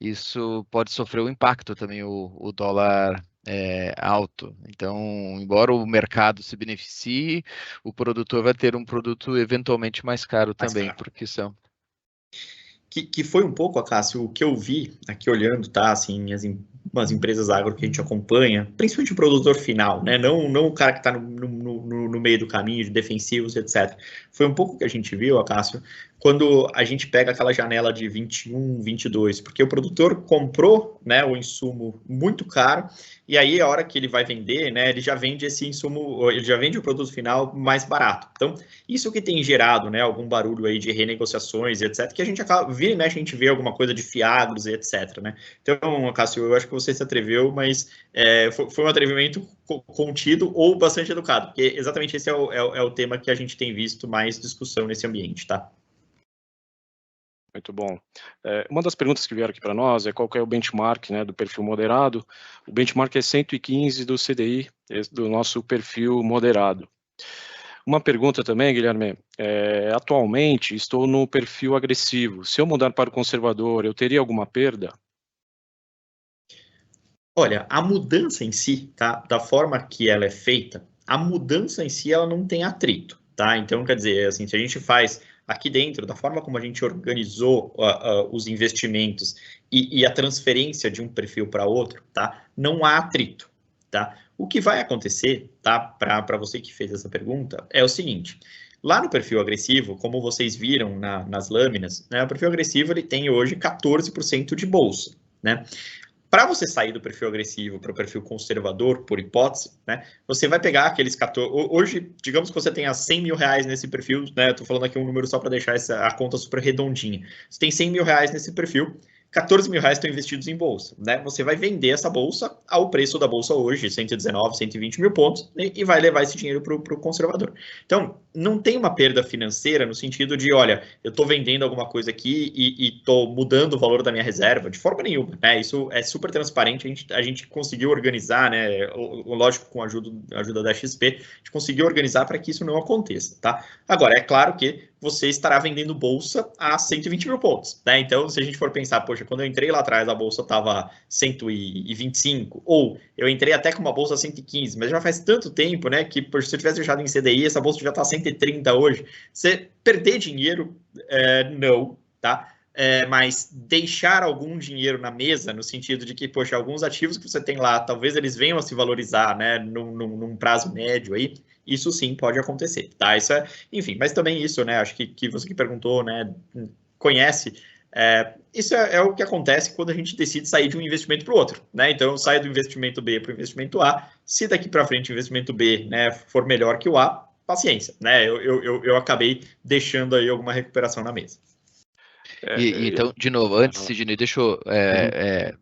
isso pode sofrer um impacto também, o dólar alto. Então, embora o mercado se beneficie, o produtor vai ter um produto eventualmente mais caro também, porque são... Que foi um pouco, Acácio, o que eu vi aqui olhando, tá, assim, as empresas agro que a gente acompanha, principalmente o produtor final, né, não o cara que está no meio do caminho, de defensivos, etc. Foi um pouco o que a gente viu, Acácio, quando a gente pega aquela janela de 21, 22, porque o produtor comprou, né, o insumo muito caro, e aí a hora que ele vai vender, né, ele já vende esse insumo, ele já vende o produto final mais barato. Então, isso que tem gerado, né, algum barulho aí de renegociações, etc., que a gente acaba, vira e mexe, a gente vê alguma coisa de fiagros e etc., né. Então, Cássio, eu acho que você se atreveu, mas foi um atrevimento contido ou bastante educado, porque exatamente esse é o tema que a gente tem visto mais discussão nesse ambiente, tá? Muito bom. Uma das perguntas que vieram aqui para nós é qual que é o benchmark, né, do perfil moderado. O benchmark é 115 do CDI, do nosso perfil moderado. Uma pergunta também, Guilherme, atualmente estou no perfil agressivo. Se eu mudar para o conservador, eu teria alguma perda? Olha, a mudança em si, tá, da forma que ela é feita, a mudança em si ela não tem atrito, tá? Então, quer dizer, assim, se a gente faz aqui dentro, da forma como a gente organizou os investimentos e a transferência de um perfil para outro, tá? Não há atrito, tá? O que vai acontecer, tá? Para você que fez essa pergunta, é o seguinte: lá no perfil agressivo, como vocês viram nas lâminas, né? O perfil agressivo ele tem hoje 14% de bolsa, né? Para você sair do perfil agressivo para o perfil conservador, por hipótese, né, você vai pegar aqueles 14... Hoje, digamos que você tenha 100 mil reais nesse perfil, né, estou falando aqui um número só para deixar a conta super redondinha. Você tem 100 mil reais nesse perfil, 14 mil reais estão investidos em bolsa, né? Você vai vender essa bolsa ao preço da bolsa hoje, 119, 120 mil pontos, e vai levar esse dinheiro para o conservador. Então, não tem uma perda financeira no sentido de, olha, eu estou vendendo alguma coisa aqui e estou mudando o valor da minha reserva, de forma nenhuma, né? Isso é super transparente, a gente conseguiu organizar, né? Lógico, com a ajuda da XP, a gente conseguiu organizar para que isso não aconteça, tá? Agora, é claro que você estará vendendo bolsa a 120 mil pontos, né? Então, se a gente for pensar, poxa, quando eu entrei lá atrás, a bolsa estava 125, ou eu entrei até com uma bolsa 115, mas já faz tanto tempo, né, que poxa, se eu tivesse deixado em CDI, essa bolsa já está 130 hoje. Você perder dinheiro, não, tá? Mas deixar algum dinheiro na mesa, no sentido de que, poxa, alguns ativos que você tem lá, talvez eles venham a se valorizar, né, num prazo médio aí, isso sim pode acontecer, tá? Isso enfim, mas também isso, né, acho que você que perguntou, né, conhece Isso é o que acontece quando a gente decide sair de um investimento para o outro, né? Então, eu saio do investimento B para o investimento A. Se daqui para frente o investimento B, né, for melhor que o A, paciência, né? Eu acabei deixando aí alguma recuperação na mesa. Então, de novo, antes, Sidney, deixa eu...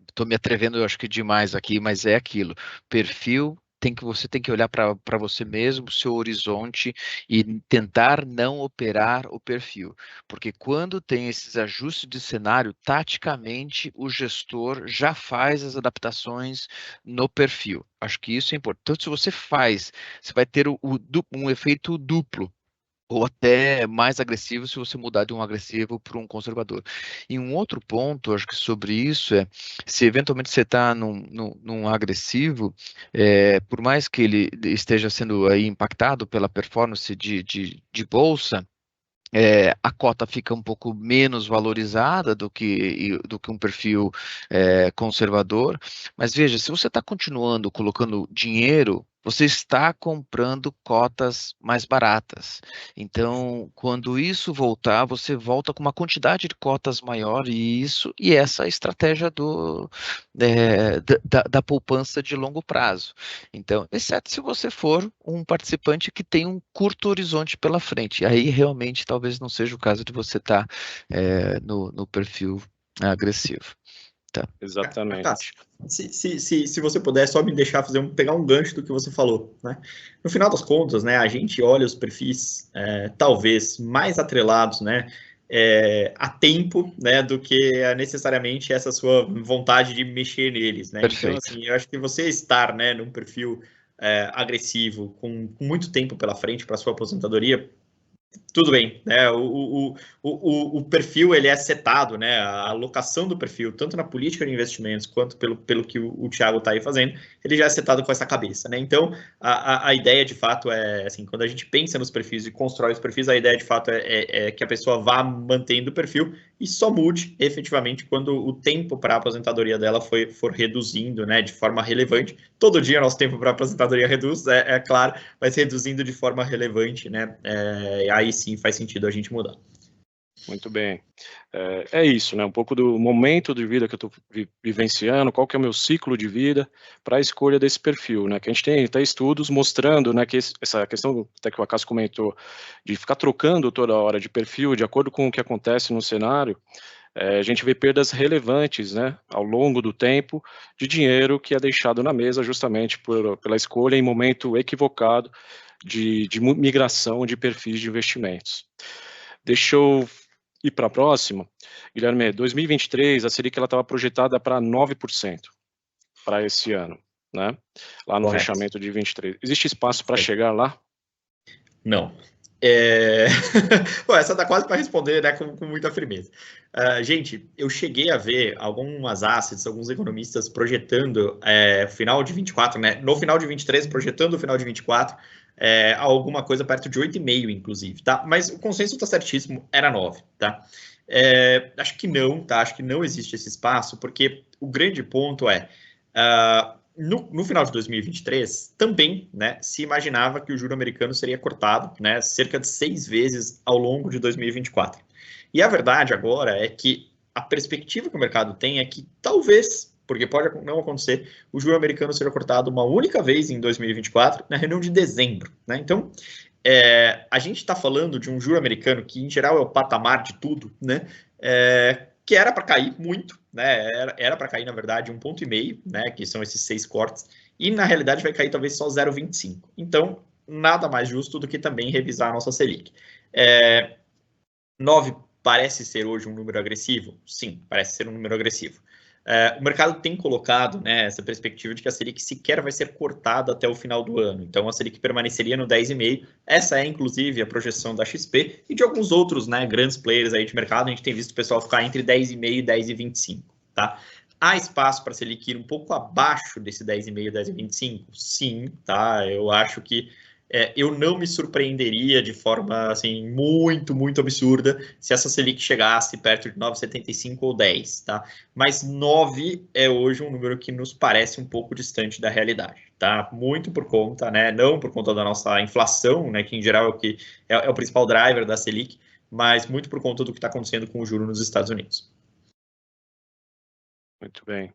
Estou me atrevendo, eu acho que demais aqui, mas é aquilo. Perfil, você tem que olhar para você mesmo, seu horizonte, e tentar não operar o perfil. Porque quando tem esses ajustes de cenário, taticamente, o gestor já faz as adaptações no perfil. Acho que isso é importante. Então, se você faz, você vai ter um efeito duplo, ou até mais agressivo se você mudar de um agressivo para um conservador. E um outro ponto, acho que sobre isso se eventualmente você está num agressivo, por mais que ele esteja sendo aí impactado pela performance de bolsa, a cota fica um pouco menos valorizada do que um perfil conservador, mas veja, se você está continuando colocando dinheiro, você está comprando cotas mais baratas. Então, quando isso voltar, você volta com uma quantidade de cotas maior, e essa é a estratégia da poupança de longo prazo. Então, exceto se você for um participante que tem um curto horizonte pela frente, aí realmente talvez não seja o caso de você estar no perfil agressivo. Tá. Exatamente. Se você puder só me deixar pegar um gancho do que você falou, né? No final das contas, né, a gente olha os perfis talvez mais atrelados, né, a tempo, né, do que necessariamente essa sua vontade de mexer neles, né? Perfeito. Então, assim, eu acho que você estar, né, num perfil agressivo com muito tempo pela frente para sua aposentadoria, tudo bem, né? O perfil ele é setado, né? A alocação do perfil, tanto na política de investimentos quanto pelo que o Thiago está aí fazendo, ele já é setado com essa cabeça, né? Então, a ideia de fato é assim, quando a gente pensa nos perfis e constrói os perfis, a ideia de fato é que a pessoa vá mantendo o perfil e só mude efetivamente quando o tempo para a aposentadoria dela for reduzindo, né? De forma relevante. Todo dia nosso tempo para a aposentadoria reduz, é claro, mas reduzindo de forma relevante, né? Aí sim faz sentido a gente mudar. Muito bem. É isso, né? Um pouco do momento de vida que eu estou vivenciando, qual que é o meu ciclo de vida para a escolha desse perfil, né? Que a gente tem até estudos mostrando, né, que essa questão, até que o Acaso comentou, de ficar trocando toda hora de perfil, de acordo com o que acontece no cenário, a gente vê perdas relevantes, né, ao longo do tempo, de dinheiro que é deixado na mesa justamente pela escolha em momento equivocado de migração de perfis de investimentos. Deixa eu ir para a próxima. Guilherme, 2023, a Selic estava projetada para 9% para esse ano, né? Lá no fechamento de 23. Existe espaço para chegar lá? Não. Bom, essa dá quase para responder, né, com muita firmeza. Gente, eu cheguei a ver algumas assets, alguns economistas projetando final de 24, né? No final de 23, projetando o final de 24, alguma coisa perto de 8,5, inclusive, tá? Mas o consenso está certíssimo, era 9, tá? Acho que não, tá? Acho que não existe esse espaço, porque o grande ponto no final de 2023, também, né, se imaginava que o juro americano seria cortado, né, cerca de 6 vezes ao longo de 2024. E a verdade agora é que a perspectiva que o mercado tem é que talvez, porque pode não acontecer, o juro americano seja cortado uma única vez em 2024, na reunião de dezembro, né? Então, a gente está falando de um juro americano que, em geral, é o patamar de tudo, né? Que era para cair muito, né? Era para cair, na verdade, 1,5 ponto, né? Que são esses 6 cortes, e na realidade vai cair talvez só 0,25. Então, nada mais justo do que também revisar a nossa Selic. 9 parece ser hoje um número agressivo? Sim, parece ser um número agressivo. O mercado tem colocado, né, essa perspectiva de que a Selic sequer vai ser cortada até o final do ano. Então, a Selic permaneceria no 10,5. Essa é, inclusive, a projeção da XP e de alguns outros, né, grandes players aí de mercado. A gente tem visto o pessoal ficar entre 10,5 e 10,25. Tá? Há espaço para a Selic ir um pouco abaixo desse 10,5 e 10,25? Sim, tá? Eu acho que eu não me surpreenderia de forma assim, muito, muito absurda se essa Selic chegasse perto de 9,75 ou 10, tá? Mas 9 é hoje um número que nos parece um pouco distante da realidade, tá? Muito por conta, né? Não por conta da nossa inflação, né? Que em geral é o principal driver da Selic, mas muito por conta do que está acontecendo com o juro nos Estados Unidos. Muito bem.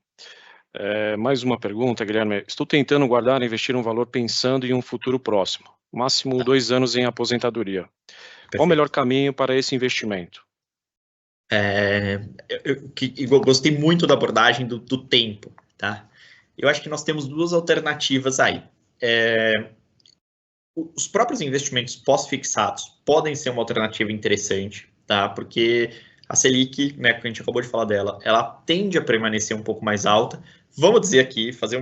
Mais uma pergunta, Guilherme. Estou tentando guardar e investir um valor pensando em um futuro próximo, máximo 2 anos em aposentadoria. Perfeito. Qual o melhor caminho para esse investimento? Eu gostei muito da abordagem do tempo, tá? Eu acho que nós temos duas alternativas aí. Os próprios investimentos pós-fixados podem ser uma alternativa interessante, tá? Porque a Selic, né, que a gente acabou de falar dela, ela tende a permanecer um pouco mais alta. Vamos dizer aqui, fazer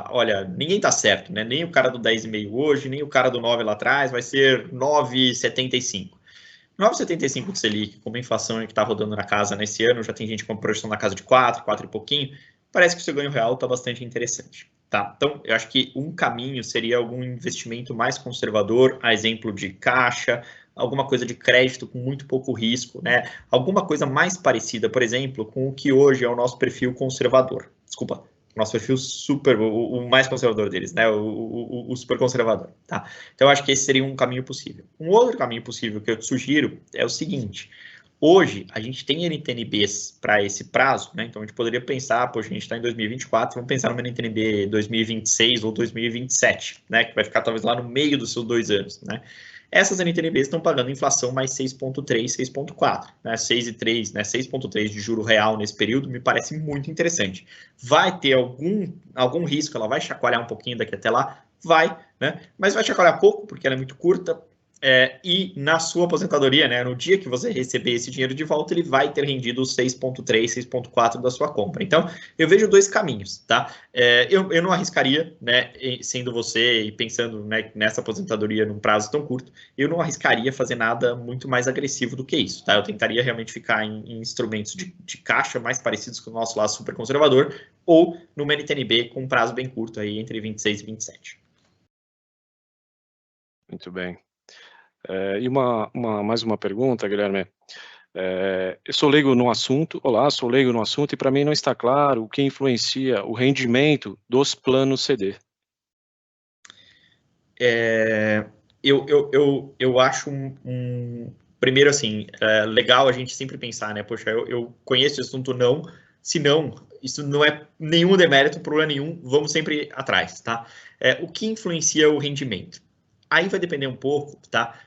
olha, ninguém tá certo, né? Nem o cara do 10,5 hoje, nem o cara do 9 lá atrás, vai ser 9,75. 9,75 de Selic, como a inflação que está rodando na casa nesse ano, já tem gente com projeção na casa de 4 e pouquinho, parece que o seu ganho real está bastante interessante. Tá? Então, eu acho que um caminho seria algum investimento mais conservador, a exemplo de caixa, alguma coisa de crédito com muito pouco risco, né? Alguma coisa mais parecida, por exemplo, com o que hoje é o nosso perfil conservador. Desculpa, nosso perfil super, o mais conservador deles, né? O super conservador, tá? Então, eu acho que esse seria um caminho possível. Um outro caminho possível que eu te sugiro é o seguinte: hoje, a gente tem NTNBs para esse prazo, né? Então, a gente poderia pensar, poxa, a gente está em 2024, vamos pensar numa NTNB 2026 ou 2027, né? Que vai ficar talvez lá no meio dos seus 2 anos, né? Essas NTNBs estão pagando inflação mais 6,3, 6,4, né? 6,3, né? 6,3 de juro real nesse período me parece muito interessante. Vai ter algum risco, ela vai chacoalhar um pouquinho daqui até lá? Vai, né? Mas vai chacoalhar pouco, porque ela é muito curta. E na sua aposentadoria, né, no dia que você receber esse dinheiro de volta, ele vai ter rendido os 6,3, 6,4 da sua compra. Então, eu vejo 2 caminhos, tá? Eu não arriscaria, né, sendo você e pensando, né, nessa aposentadoria num prazo tão curto, eu não arriscaria fazer nada muito mais agressivo do que isso, tá? Eu tentaria realmente ficar em instrumentos de caixa mais parecidos com o nosso lá super conservador, ou numa NTNB com um prazo bem curto, aí entre 26 e 27. Muito bem. E mais uma pergunta, Guilherme. Eu sou leigo no assunto. Olá, sou leigo no assunto e para mim não está claro o que influencia o rendimento dos planos CD. Eu acho primeiro assim, legal a gente sempre pensar, né? Poxa, eu conheço esse assunto, não. Se não, isso não é nenhum demérito, problema nenhum, vamos sempre atrás, tá? O que influencia o rendimento? Aí vai depender um pouco, tá?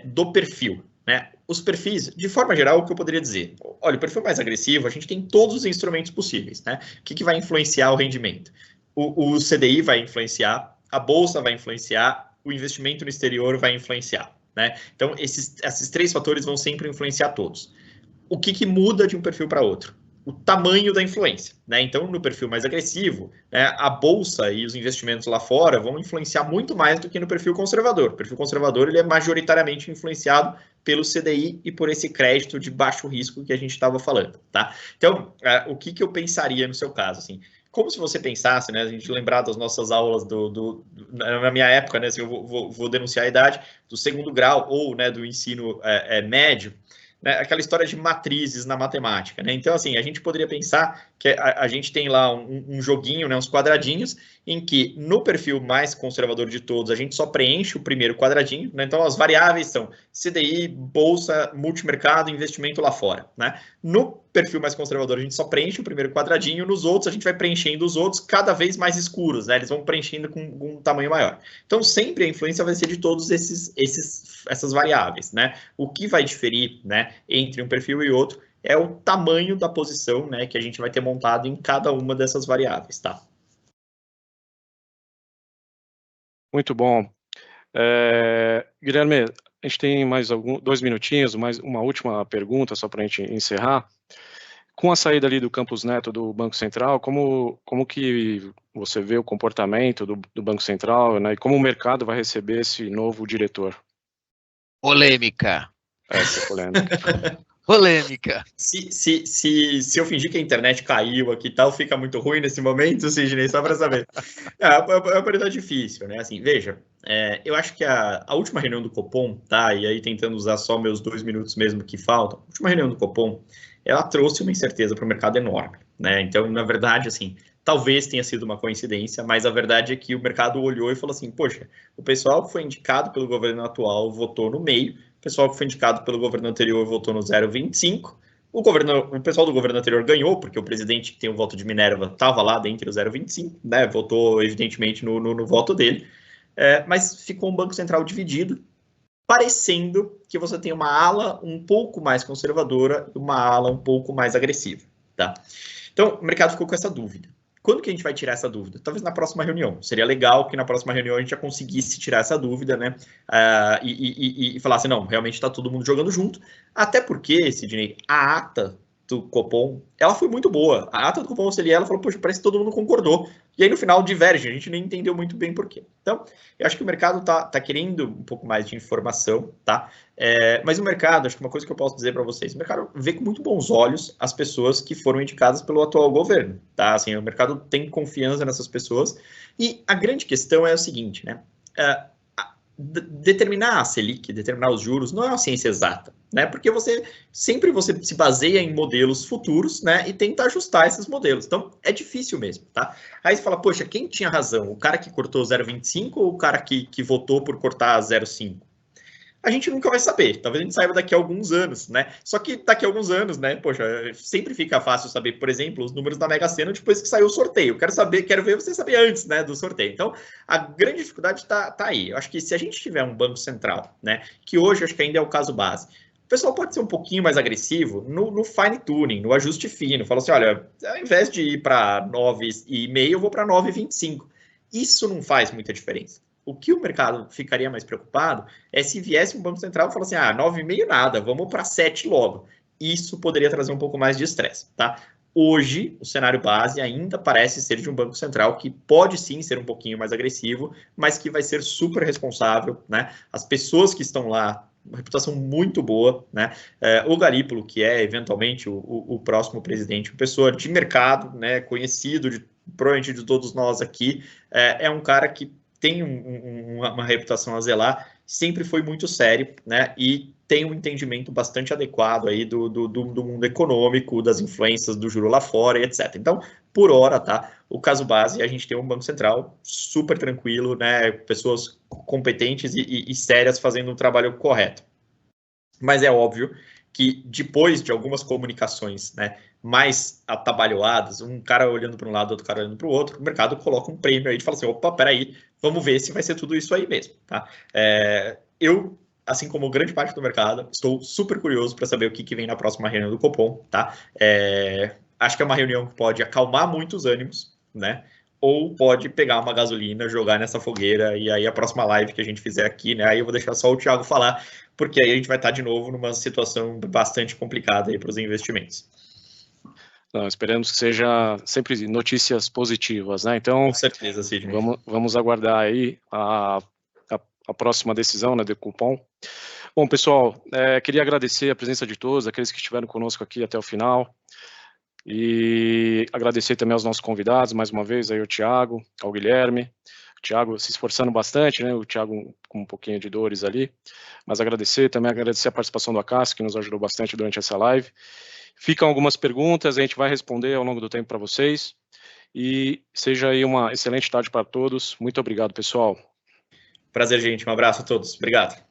Do perfil, né? Os perfis, de forma geral, o que eu poderia dizer? Olha, o perfil mais agressivo, a gente tem todos os instrumentos possíveis, né? O que vai influenciar o rendimento? O CDI vai influenciar, a bolsa vai influenciar, o investimento no exterior vai influenciar, né? Então, esses 3 fatores vão sempre influenciar todos. O que muda de um perfil para outro? O tamanho da influência, né? Então, no perfil mais agressivo, né, a bolsa e os investimentos lá fora vão influenciar muito mais do que no perfil conservador. O perfil conservador ele é majoritariamente influenciado pelo CDI e por esse crédito de baixo risco que a gente estava falando, tá? Então, o que eu pensaria no seu caso, assim? Como se você pensasse, né? A gente lembrar das nossas aulas na minha época, né? Assim, eu vou denunciar a idade do 2º grau ou, né, do ensino médio. Né, aquela história de matrizes na matemática, né? Então, assim, a gente poderia pensar que a gente tem lá um joguinho, né, uns quadradinhos, em que no perfil mais conservador de todos, a gente só preenche o primeiro quadradinho, né? Então, as variáveis são CDI, bolsa, multimercado, investimento lá fora, né? No perfil mais conservador, a gente só preenche o primeiro quadradinho, nos outros, a gente vai preenchendo os outros cada vez mais escuros, né? Eles vão preenchendo com um tamanho maior. Então, sempre a influência vai ser de todos essas variáveis, né? O que vai diferir, né, entre um perfil e outro é o tamanho da posição, né, que a gente vai ter montado em cada uma dessas variáveis, tá? Muito bom. Guilherme, a gente tem mais 2 minutinhos, mais uma última pergunta só para a gente encerrar. Com a saída ali do Campos Neto do Banco Central, como que você vê o comportamento do Banco Central, né, e como o mercado vai receber esse novo diretor? Polêmica. Essa é polêmica. Polêmica. Se eu fingir que a internet caiu aqui e tal, fica muito ruim nesse momento, Sidney, só para saber. É uma pergunta difícil, né? Assim, veja, eu acho que a última reunião do Copom, tá? E aí tentando usar só meus 2 minutos mesmo que faltam, a última reunião do Copom, ela trouxe uma incerteza para o mercado enorme, né? Então, na verdade, assim, talvez tenha sido uma coincidência, mas a verdade é que o mercado olhou e falou assim, poxa, o pessoal que foi indicado pelo governo atual votou no meio, o pessoal que foi indicado pelo governo anterior votou no 0,25, O pessoal do governo anterior ganhou, porque o presidente que tem o voto de Minerva estava lá dentro do 0,25, né? Votou, evidentemente, no voto dele. Mas ficou um Banco Central dividido, parecendo que você tem uma ala um pouco mais conservadora e uma ala um pouco mais agressiva, tá? Então, o mercado ficou com essa dúvida. Quando que a gente vai tirar essa dúvida? Talvez na próxima reunião. Seria legal que na próxima reunião a gente já conseguisse tirar essa dúvida, né? E falasse, não, realmente está todo mundo jogando junto. Até porque, Sidney, a ata do Copom, ela foi muito boa. A ata do Copom Selic, ela falou, poxa, parece que todo mundo concordou. E aí no final diverge, a gente nem entendeu muito bem por quê. Então, eu acho que o mercado tá querendo um pouco mais de informação, tá? Mas o mercado, acho que uma coisa que eu posso dizer para vocês, o mercado vê com muito bons olhos as pessoas que foram indicadas pelo atual governo, tá? Assim, o mercado tem confiança nessas pessoas. E a grande questão é o seguinte, né? Determinar a Selic, determinar os juros, não é uma ciência exata, né? Porque você sempre se baseia em modelos futuros, né? E tenta ajustar esses modelos. Então, é difícil mesmo, tá? Aí você fala, poxa, quem tinha razão? O cara que cortou 0,25 ou o cara que votou por cortar 0,5? A gente nunca vai saber. Talvez a gente saiba daqui a alguns anos, né? Só que daqui a alguns anos, né? Poxa, sempre fica fácil saber, por exemplo, os números da Mega Sena depois que saiu o sorteio. Quero ver você saber antes, né, do sorteio. Então, a grande dificuldade tá aí. Eu acho que se a gente tiver um banco central, né, que hoje acho que ainda é o caso base, o pessoal pode ser um pouquinho mais agressivo no fine tuning, no ajuste fino. Fala assim, olha, ao invés de ir para 9,5, eu vou para 9,25. Isso não faz muita diferença. O que o mercado ficaria mais preocupado é se viesse um Banco Central e falasse assim, 9,5 nada, vamos para 7 logo. Isso poderia trazer um pouco mais de estresse, tá? Hoje, o cenário base ainda parece ser de um Banco Central que pode sim ser um pouquinho mais agressivo, mas que vai ser super responsável, né? As pessoas que estão lá, uma reputação muito boa, né? O Galípolo, que é eventualmente o próximo presidente, uma pessoa de mercado, né? Conhecido provavelmente de todos nós aqui, é um cara que tem uma reputação a zelar, sempre foi muito sério, né? E tem um entendimento bastante adequado aí do mundo econômico, das influências do juro lá fora e etc. Então, por hora, tá? O caso base, a gente tem um Banco Central super tranquilo, né? Pessoas competentes e sérias fazendo um trabalho correto. Mas é óbvio que depois de algumas comunicações, né, mais atabalhoadas, um cara olhando para um lado, outro cara olhando para o outro, o mercado coloca um prêmio aí e fala assim, opa, peraí, vamos ver se vai ser tudo isso aí mesmo, tá? Eu, assim como grande parte do mercado, estou super curioso para saber o que vem na próxima reunião do Copom, tá? Acho que é uma reunião que pode acalmar muitos ânimos, né? Ou pode pegar uma gasolina, jogar nessa fogueira, e aí a próxima live que a gente fizer aqui, né, aí eu vou deixar só o Thiago falar, porque aí a gente vai estar de novo numa situação bastante complicada aí para os investimentos. Não, esperamos que seja sempre notícias positivas, né? Então, com certeza, Sidney. Vamos aguardar aí a próxima decisão, né, do Copom. Bom, pessoal, queria agradecer a presença de todos, aqueles que estiveram conosco aqui até o final. E agradecer também aos nossos convidados, mais uma vez, aí o Thiago, ao Guilherme. O Thiago se esforçando bastante, né? O Thiago com um pouquinho de dores ali. Mas agradecer a participação do Acácio, que nos ajudou bastante durante essa live. Ficam algumas perguntas, a gente vai responder ao longo do tempo para vocês. E seja aí uma excelente tarde para todos. Muito obrigado, pessoal. Prazer, gente. Um abraço a todos. Obrigado.